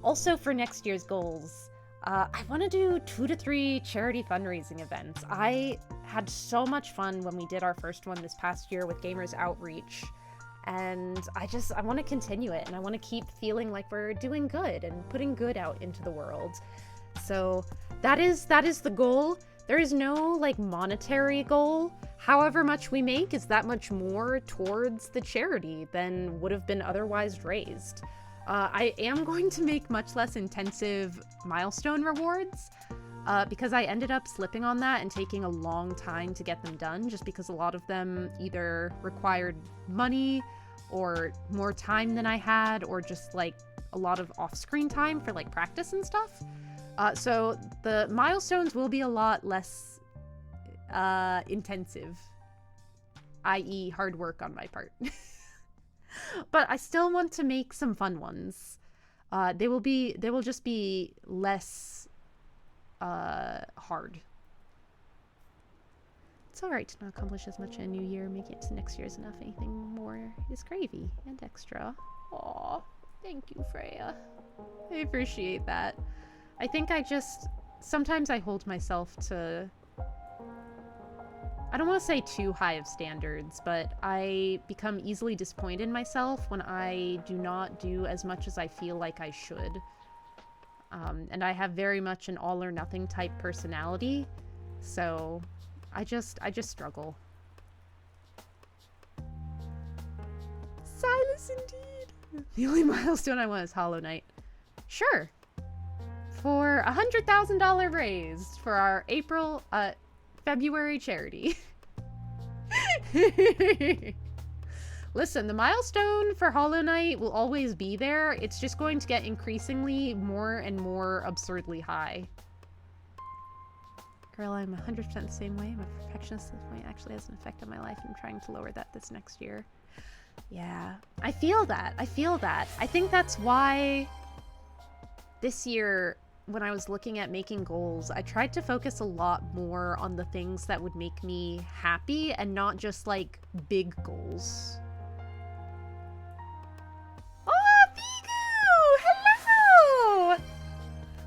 Also for next year's goals, I want to do 2 to 3 charity fundraising events. I had so much fun when we did our first one this past year with Gamers Outreach, and I want to continue it, and I want to keep feeling like we're doing good and putting good out into the world. So that is the goal. There is no like monetary goal. However much we make is that much more towards the charity than would have been otherwise raised. I am going to make much less intensive milestone rewards because I ended up slipping on that and taking a long time to get them done, just because a lot of them either required money or more time than I had, or just like a lot of off-screen time for like practice and stuff. So the milestones will be a lot less intensive, i.e. hard work on my part. But I still want to make some fun ones. They will just be less hard. It's alright to not accomplish as much in a new year. Making it to next year is enough. Anything more is gravy and extra. Aw, thank you, Freya. I appreciate that. I think sometimes I hold myself to, I don't want to say too high of standards, but I become easily disappointed in myself when I do not do as much as I feel like I should. And I have very much an all or nothing type personality, so I just struggle. Silas indeed! The only milestone I want is Hollow Knight. Sure! For $100,000 raised for our February charity. Listen, the milestone for Hollow Knight will always be there. It's just going to get increasingly more and more absurdly high. Girl, I'm 100% the same way. I'm a perfectionist to the point it actually has an effect on my life, and I'm trying to lower that this next year. Yeah, I feel that. I feel that. I think that's why this year, when I was looking at making goals, I tried to focus a lot more on the things that would make me happy and not just like big goals. Oh, Figu! Hello!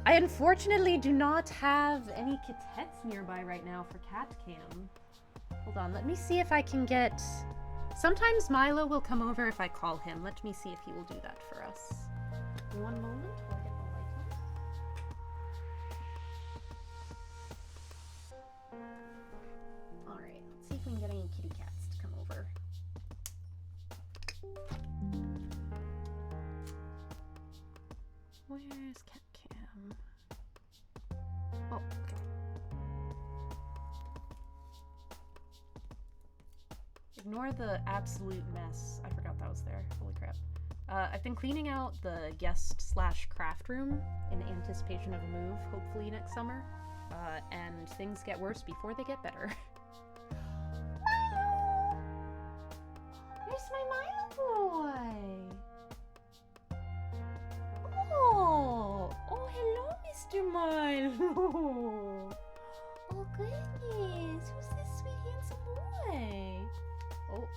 I unfortunately do not have any Kitets nearby right now for cat cam. Hold on, let me see if I can get... Sometimes Milo will come over if I call him. Let me see if he will do that for us. One moment while I get the light on. Alright, let's see if we can get any kitty cats to come over. Where's cat cam? Oh, okay. Ignore the absolute mess. I forgot that was there. Holy crap. I've been cleaning out the guest/craft room in anticipation of a move, hopefully next summer. And things get worse before they get better. Milo! Where's my Milo boy? Oh! Oh, hello, Mr. Milo! Oh, goodness! Who's this sweet, handsome boy? Oh.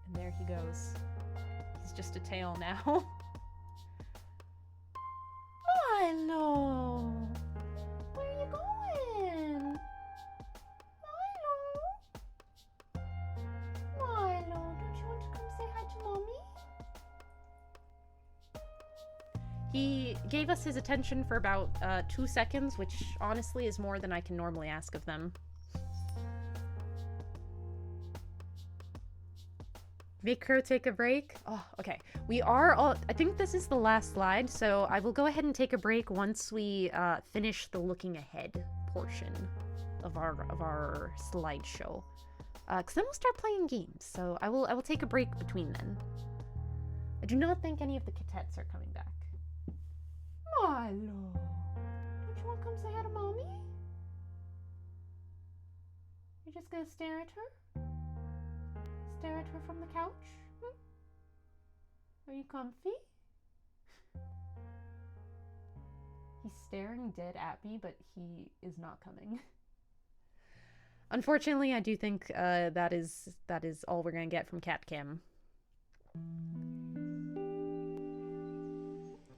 And there he goes. He's just a tail now. Milo! Where are you going? Milo? Milo, don't you want to come say hi to Mommy? He gave us his attention for about 2 seconds, which honestly is more than I can normally ask of them. Make Crow take a break? Oh, okay. We are all... I think this is the last slide, so I will go ahead and take a break once we finish the looking ahead portion of our slideshow. Because then we'll start playing games, so I will take a break between then. I do not think any of the Kitets are coming back. Milo! Don't you want to come say hi to Mommy? You're just gonna stare at her? Stare at her from the couch? Are you comfy? He's staring dead at me, but he is not coming. Unfortunately, I do think that is all we're gonna get from CatCam.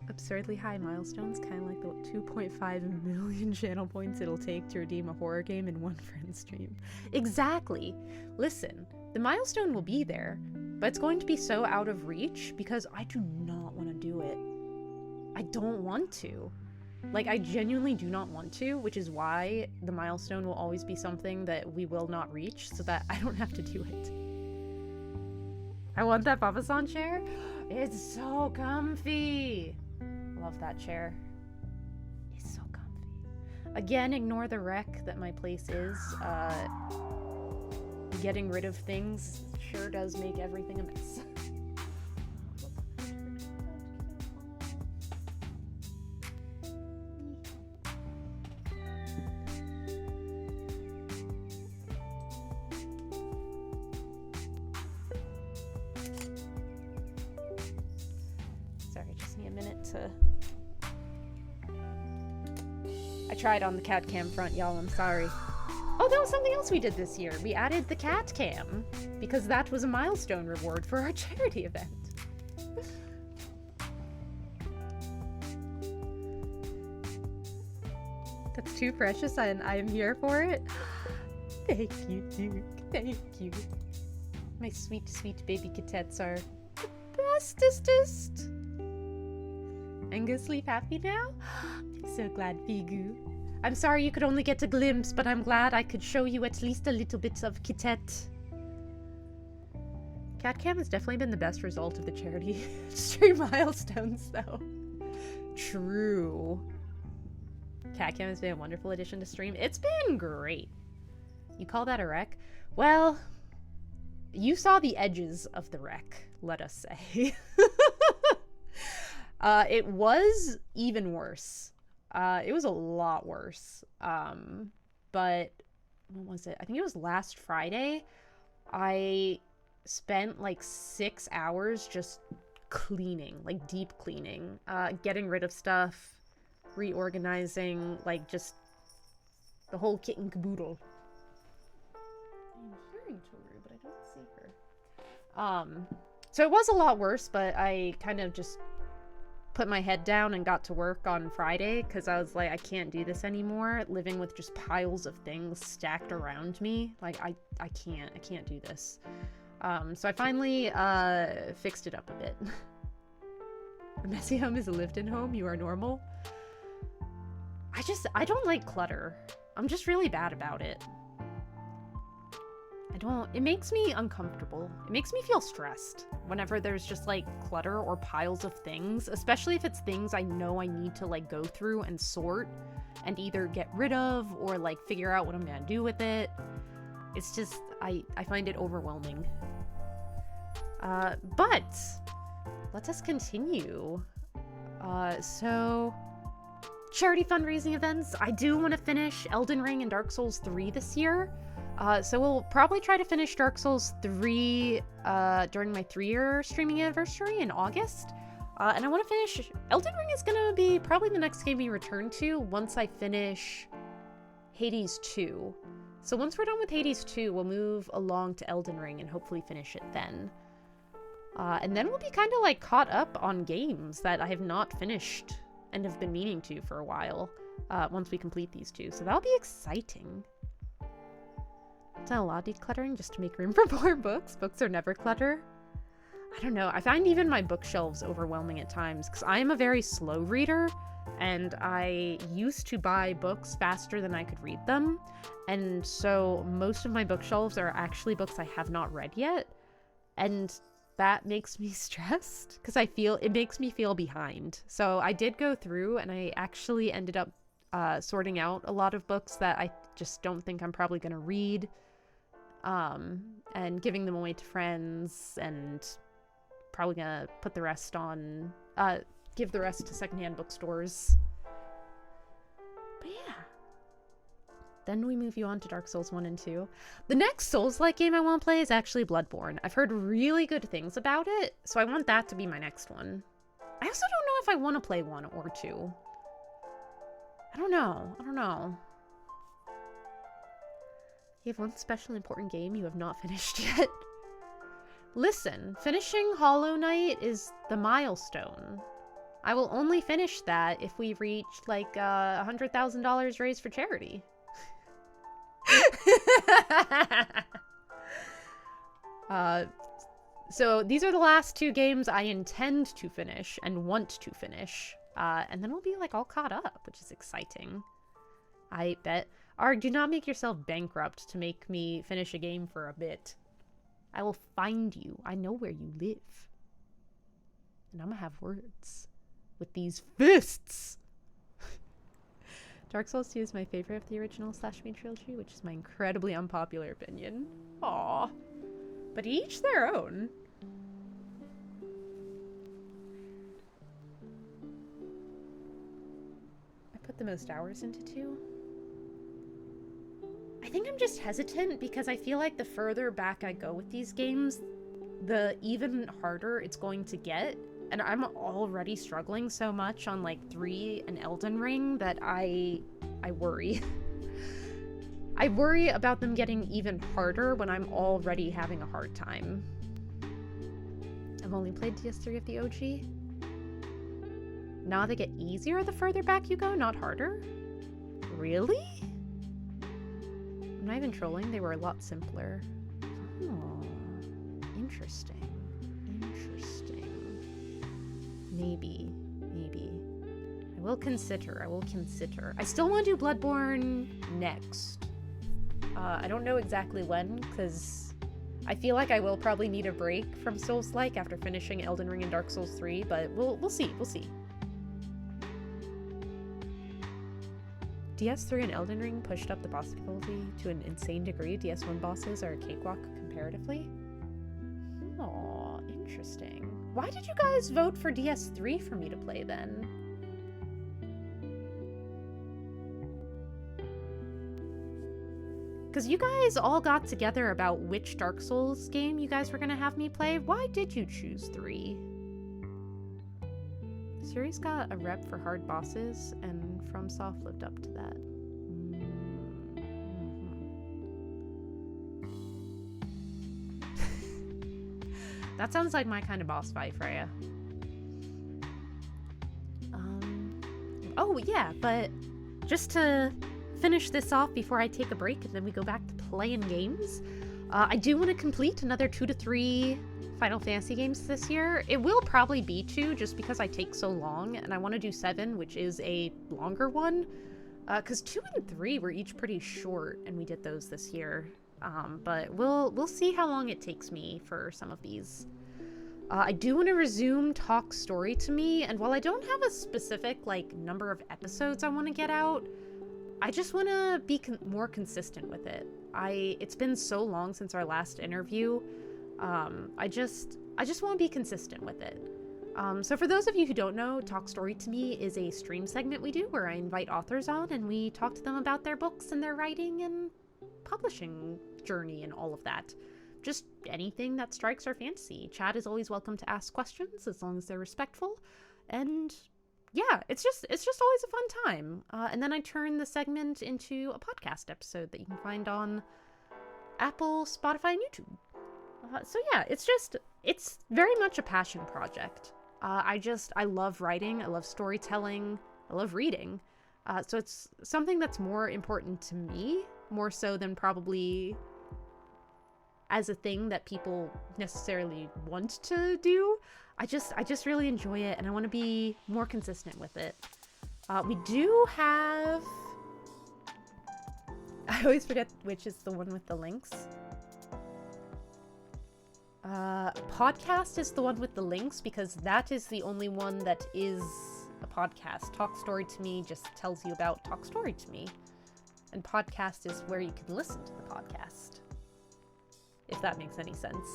Absurdly high milestones, kind of like the 2.5 million channel points it'll take to redeem a horror game in one friend stream. Exactly. Listen. The milestone will be there, but it's going to be so out of reach because I do not want to do it. I don't want to. Like, I genuinely do not want to, which is why the milestone will always be something that we will not reach so that I don't have to do it. I want that Papa-san chair. It's so comfy. Love that chair. It's so comfy. Again, ignore the wreck that my place is. Getting rid of things sure does make everything a mess. Sorry, just need a minute to... I tried on the cat cam front, y'all, I'm sorry. Oh, that was something else we did this year. We added the cat cam because that was a milestone reward for our charity event. That's too precious and I am here for it. Thank you, Duke. Thank you. My sweet, sweet baby Kitets are the bestestest. And go sleep happy now? I'm so glad, Figu. I'm sorry you could only get a glimpse, but I'm glad I could show you at least a little bit of Kitet. CatCam has definitely been the best result of the charity stream milestones, though. True. CatCam has been a wonderful addition to stream. It's been great. You call that a wreck? Well, you saw the edges of the wreck, let us say. It was even worse. It was a lot worse. But what was it? I think it was last Friday. I spent like 6 hours just cleaning, like deep cleaning, getting rid of stuff, reorganizing, like just the whole kit and caboodle. I'm hearing Toru, but I don't see her. So it was a lot worse, but I kind of just put my head down and got to work on Friday because I was like, I can't do this anymore, living with just piles of things stacked around me. Like, I can't do this. So I finally fixed it up a bit. A messy home is a lived-in home. You are normal. I don't like clutter. I'm just really bad about it. It makes me uncomfortable. It makes me feel stressed whenever there's just like clutter or piles of things, especially if it's things I know I need to like go through and sort and either get rid of or like figure out what I'm gonna do with it. It's just, I find it overwhelming. But let us continue. So charity fundraising events. I do want to finish Elden Ring and Dark Souls 3 this year. So we'll probably try to finish Dark Souls 3 during my 3-year streaming anniversary in August. And I want to finish... Elden Ring is going to be probably the next game we return to once I finish Hades 2. So once we're done with Hades 2, we'll move along to Elden Ring and hopefully finish it then. And then we'll be kind of like caught up on games that I have not finished and have been meaning to for a while once we complete these two. So that'll be exciting. Done a lot of decluttering just to make room for more books. Books are never clutter. I don't know. I find even my bookshelves overwhelming at times because I am a very slow reader and I used to buy books faster than I could read them. And so most of my bookshelves are actually books I have not read yet. And that makes me stressed because it makes me feel behind. So I did go through and I actually ended up sorting out a lot of books that I just don't think I'm probably going to read. And giving them away to friends and probably gonna put the rest on, give the rest to secondhand bookstores. But yeah. Then we move you on to Dark Souls 1 and 2. The next Souls-like game I want to play is actually Bloodborne. I've heard really good things about it, so I want that to be my next one. I also don't know if I want to play 1 or 2. I don't know. You have one special important game you have not finished yet. Listen, finishing Hollow Knight is the milestone. I will only finish that if we reach like $100,000 raised for charity. So these are the last 2 games I intend to finish and want to finish. And then we'll be like all caught up, which is exciting. I bet. Arg, do not make yourself bankrupt to make me finish a game for a bit. I will find you. I know where you live. And I'm gonna have words with these fists. Dark Souls 2 is my favorite of the original /me trilogy, which is my incredibly unpopular opinion. Aww. But each their own. I put the most hours into 2. I think I'm just hesitant because I feel like the further back I go with these games, the even harder it's going to get. And I'm already struggling so much on like 3 and Elden Ring that I worry. I worry about them getting even harder when I'm already having a hard time. I've only played DS3 of the OG. Now they get easier the further back you go, not harder? Really? I'm not even trolling, they were a lot simpler. Oh, interesting. Maybe. I will consider. I still want to do Bloodborne next. I don't know exactly when, because I feel like I will probably need a break from Souls-like after finishing Elden Ring and Dark Souls 3, but we'll see. DS3 and Elden Ring pushed up the boss difficulty to an insane degree. DS1 bosses are a cakewalk comparatively. Aw, interesting. Why did you guys vote for DS3 for me to play then? because you guys all got together about which Dark Souls game you guys were gonna have me play. Why did you choose 3? The series got a rep for hard bosses, and FromSoft lived up to that. That sounds like my kind of boss fight, Freya. Oh yeah, but just to finish this off before I take a break and then we go back to playing games, I do want to complete another 2 to 3 Final Fantasy games this year. It will probably be 2 just because I take so long, and I want to do 7, which is a longer one, because 2 and 3 were each pretty short, and we did those this year. But we'll see how long it takes me for some of these. I do want to resume Talk Story to Me, and while I don't have a specific number of episodes I want to get out, I just want to be more consistent with it. It's been so long since our last interview. I just want to be consistent with it. So for those of you who don't know, Talk Story to Me is a stream segment we do where I invite authors on and we talk to them about their books and their writing and publishing journey and all of that. Just anything that strikes our fancy. Chat is always welcome to ask questions as long as they're respectful. And yeah, it's just always a fun time. And then I turn the segment into a podcast episode that you can find on Apple, Spotify, and YouTube. So yeah, it's very much a passion project. I love writing, I love storytelling, I love reading. So it's something that's more important to me, more so than probably as a thing that people necessarily want to do. I just really enjoy it, and I want to be more consistent with it. We do have... I always forget which is the one with the links. Podcast is the one with the links because that is the only one that is a podcast. Talk Story to Me just tells you about Talk Story to Me. And podcast is where you can listen to the podcast. If that makes any sense.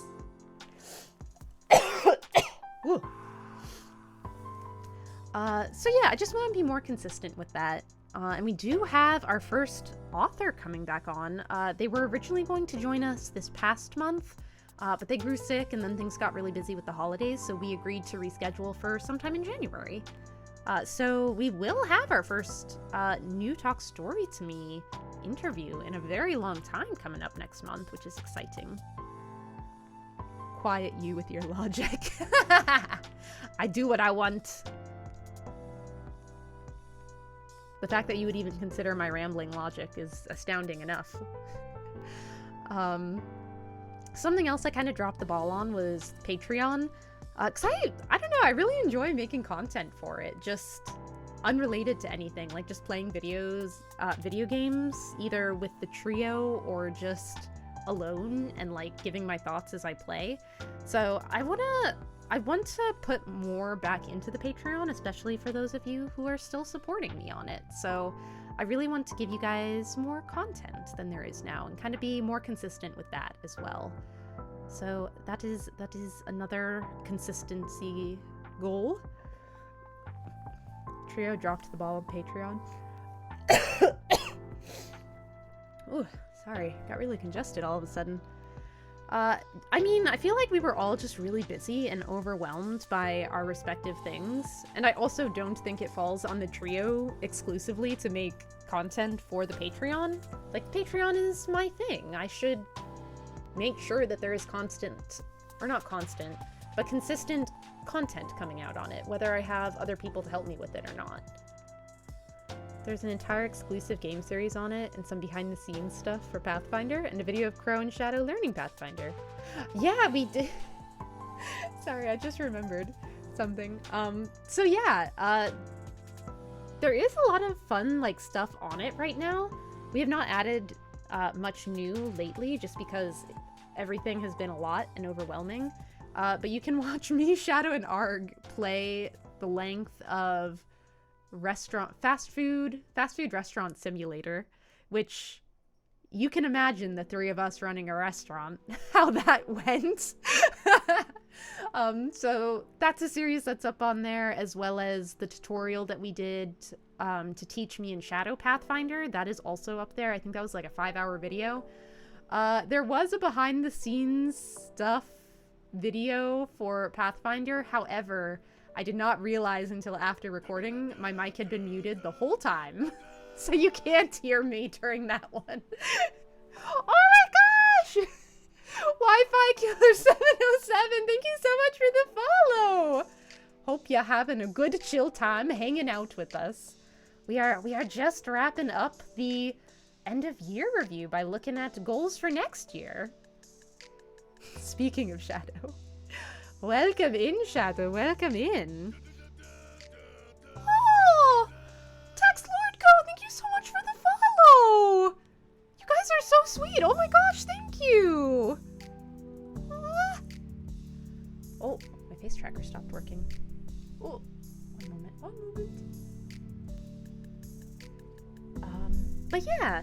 So yeah, I just want to be more consistent with that. And we do have our first author coming back on. They were originally going to join us this past month, but they grew sick and then things got really busy with the holidays, so we agreed to reschedule for sometime in January. So we will have our first new Talk Story to Me interview in a very long time coming up next month, which is exciting. Quiet you with your logic. I do what I want. The fact that you would even consider my rambling logic is astounding enough. Something else I kind of dropped the ball on was Patreon. Cause I don't know, I really enjoy making content for it, just unrelated to anything, like just playing video games, either with the trio or just alone and like giving my thoughts as I play. So I want to put more back into the Patreon, especially for those of you who are still supporting me on it. So I really want to give you guys more content than there is now and kind of be more consistent with that as well. So that is another consistency goal. Trio dropped the ball on Patreon. Ooh, sorry, got really congested all of a sudden. I mean, I feel like we were all just really busy and overwhelmed by our respective things, and I also don't think it falls on the trio exclusively to make content for the Patreon. Like, Patreon is my thing. I should make sure that there is consistent content coming out on it, whether I have other people to help me with it or not. There's an entire exclusive game series on it and some behind the scenes stuff for Pathfinder and a video of Crow and Shadow learning Pathfinder. Yeah, we did. Sorry, I just remembered something. So yeah, there is a lot of fun like stuff on it right now. We have not added much new lately just because everything has been a lot and overwhelming. But you can watch me, Shadow, and Arg play the length of fast food restaurant simulator, which you can imagine the three of us running a restaurant, how that went. So that's a series that's up on there, as well as the tutorial that we did to teach me in Shadow Pathfinder. That is also up there. I think that was like a 5-hour video. There was a behind the scenes stuff video for Pathfinder. However, I did not realize until after recording my mic had been muted the whole time. So you can't hear me during that one. Oh my gosh! Wi-Fi Killer 707, thank you so much for the follow! Hope you're having a good chill time hanging out with us. We are just wrapping up the end of year review by looking at goals for next year. Speaking of Shadow. Welcome in, Shadow, welcome in. Oh! Tax Lord Co, thank you so much for the follow! You guys are so sweet, oh my gosh, thank you! Ah. Oh, my face tracker stopped working. Oh, one moment. But yeah,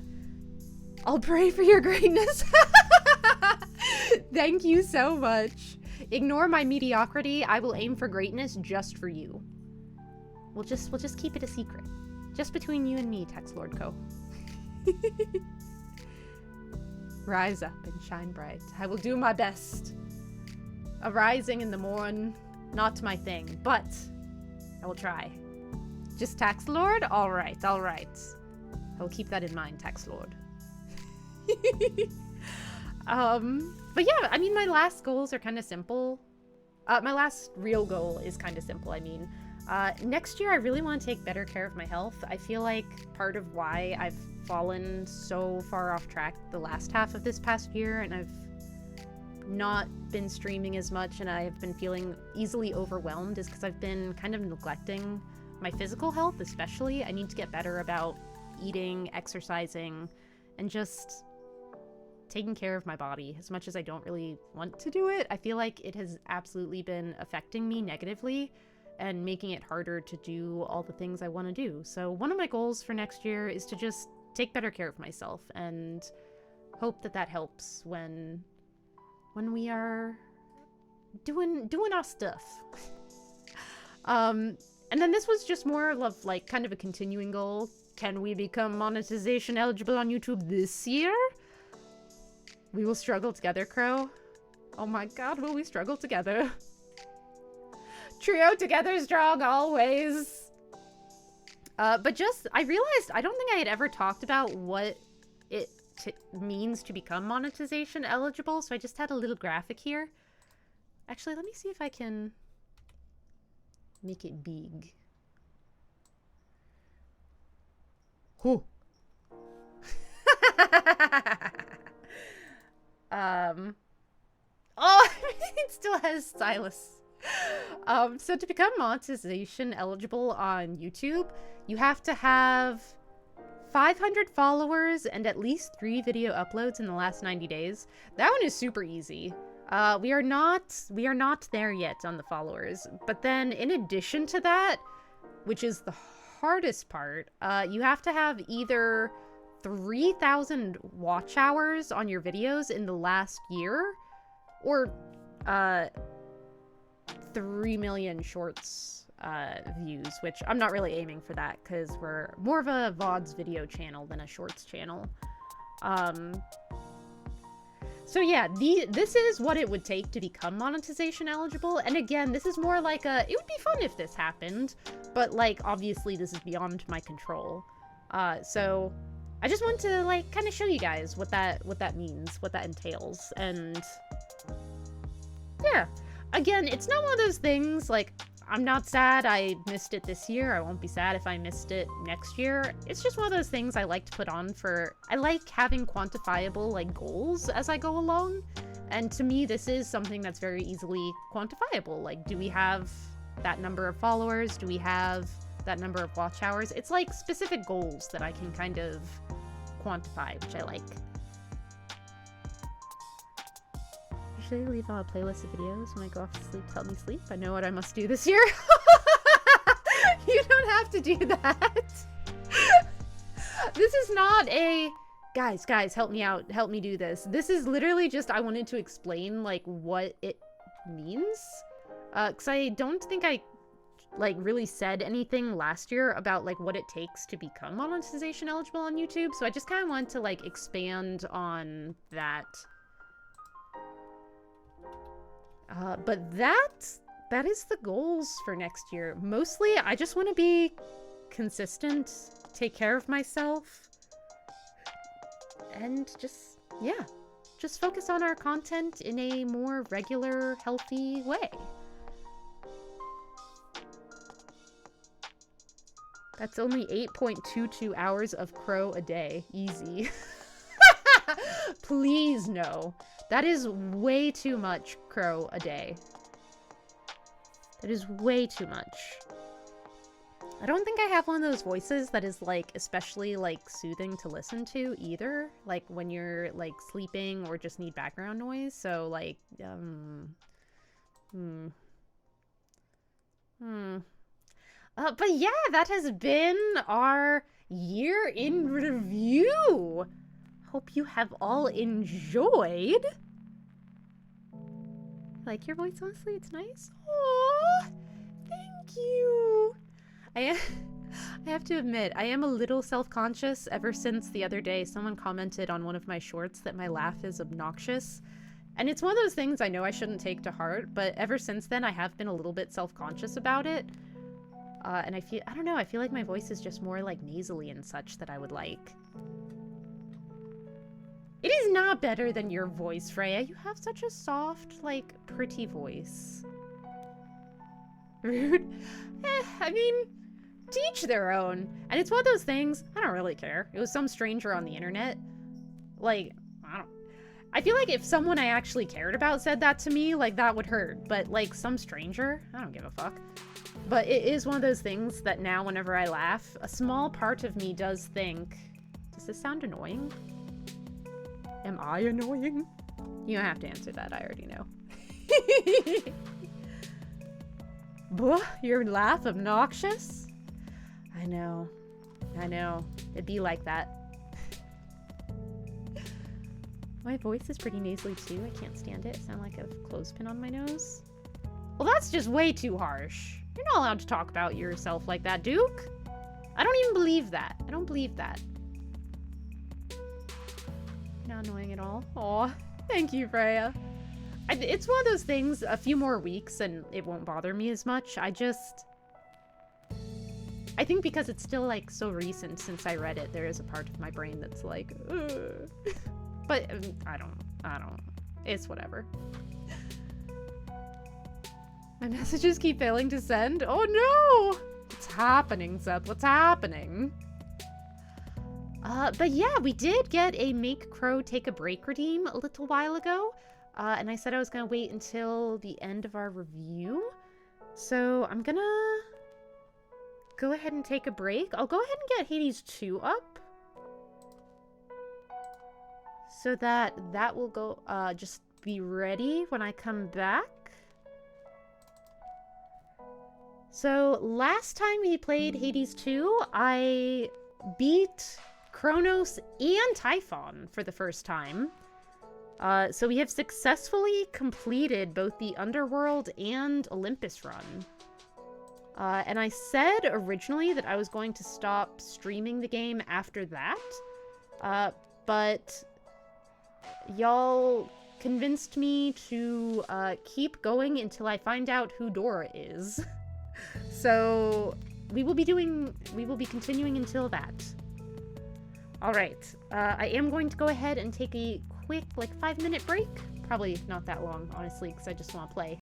I'll pray for your greatness. Thank you so much. Ignore my mediocrity. I will aim for greatness just for you. We'll just keep it a secret. Just between you and me, Tex Lord Co. Rise up and shine bright. I will do my best. Arising in the morn, not my thing, but I will try. Just Tax Lord? Alright, alright. I will keep that in mind, Tax Lord. But yeah, I mean, my last goals are kind of simple. My last real goal is kind of simple, I mean. Next year, I really want to take better care of my health. I feel like part of why I've fallen so far off track the last half of this past year, and I've not been streaming as much, and I've been feeling easily overwhelmed, is because I've been kind of neglecting my physical health, especially. I need to get better about eating, exercising, and just taking care of my body. As much as I don't really want to do it, I feel like it has absolutely been affecting me negatively and making it harder to do all the things I want to do. So one of my goals for next year is to just take better care of myself, and hope that that helps when we are doing our stuff. And then this was just more of like kind of a continuing goal. Can we become monetization eligible on YouTube this year? We will struggle together, Crow. Oh my god, will we struggle together? Trio together strong always. But just, I realized I don't think I had ever talked about what it means to become monetization eligible, so I just had a little graphic here. Actually, let me see if I can make it big. Whew. Oh, it still has stylus. So to become monetization eligible on YouTube, you have to have 500 followers and at least 3 video uploads in the last 90 days. That one is super easy. We are not there yet on the followers. But then in addition to that, which is the hardest part, you have to have either 3,000 watch hours on your videos in the last year, or 3 million shorts views, which I'm not really aiming for that because we're more of a VODs video channel than a shorts channel. So yeah, this is what it would take to become monetization eligible. And again, this is more like it would be fun if this happened, but like obviously this is beyond my control. So I just want to like kind of show you guys what that means, what that entails. And yeah, again, it's not one of those things like I'm not sad I missed it this year. I won't be sad if I missed it next year. It's just one of those things I like to put on for... I like having quantifiable, like, goals as I go along. And to me, this is something that's very easily quantifiable. Like, do we have that number of followers? Do we have that number of watch hours? It's like specific goals that I can kind of quantify, which I like. Usually leave on a playlist of videos when I go off to sleep to help me sleep. I know what I must do this year. You don't have to do that. This is not a... Guys, help me out. Help me do this. This is literally just, I wanted to explain, like, what it means. Because I don't think I like, really said anything last year about, like, what it takes to become monetization eligible on YouTube, so I just kind of want to, like, expand on that. But that is the goals for next year. Mostly, I just want to be consistent, take care of myself, and just, yeah, just focus on our content in a more regular, healthy way. That's only 8.22 hours of crow a day. Easy. Please no. That is way too much crow a day. That is way too much. I don't think I have one of those voices that is, like, especially, like, soothing to listen to either. Like, when you're, like, sleeping or just need background noise. So, like, but yeah, that has been our year in review. Hope you have all enjoyed. Like your voice, honestly, it's nice. Aww, thank you. I have to admit, I am a little self-conscious ever since the other day someone commented on one of my shorts that my laugh is obnoxious. And it's one of those things I know I shouldn't take to heart, but ever since then I have been a little bit self-conscious about it. And I don't know, I feel like my voice is just more, like, nasally and such that I would like. It is not better than your voice, Freya. You have such a soft, like, pretty voice. Rude. I mean, to each their own. And it's one of those things, I don't really care. It was some stranger on the internet. Like, I feel like if someone I actually cared about said that to me, like, that would hurt. But, like, some stranger, I don't give a fuck. But it is one of those things that now whenever I laugh, a small part of me does think, does this sound annoying? Am I annoying? You don't have to answer that, I already know. Buh, your laugh obnoxious? I know. It'd be like that. My voice is pretty nasally too, I can't stand it. I sound like a clothespin on my nose. Well, that's just way too harsh. You're not allowed to talk about yourself like that, Duke. I don't even believe that. I don't believe that. Not annoying at all. Aw, thank you, Freya. It's one of those things, a few more weeks and it won't bother me as much. I think because it's still, like, so recent since I read it, there is a part of my brain that's like, ugh. But I don't. It's whatever. My messages keep failing to send. Oh no! What's happening, Seth? What's happening? But yeah, we did get a Make Crow Take a Break redeem a little while ago. And I said I was gonna wait until the end of our review. So I'm gonna go ahead and take a break. I'll go ahead and get Hades 2 up. So that will go, just be ready when I come back. So, last time we played Hades 2, I beat Kronos and Typhon for the first time. So we have successfully completed both the Underworld and Olympus run. And I said originally that I was going to stop streaming the game after that. But y'all convinced me to keep going until I find out who Dora is. So we will be continuing until that. Alright, I am going to go ahead and take a quick, like, 5-minute break. Probably not that long, honestly, because I just want to play.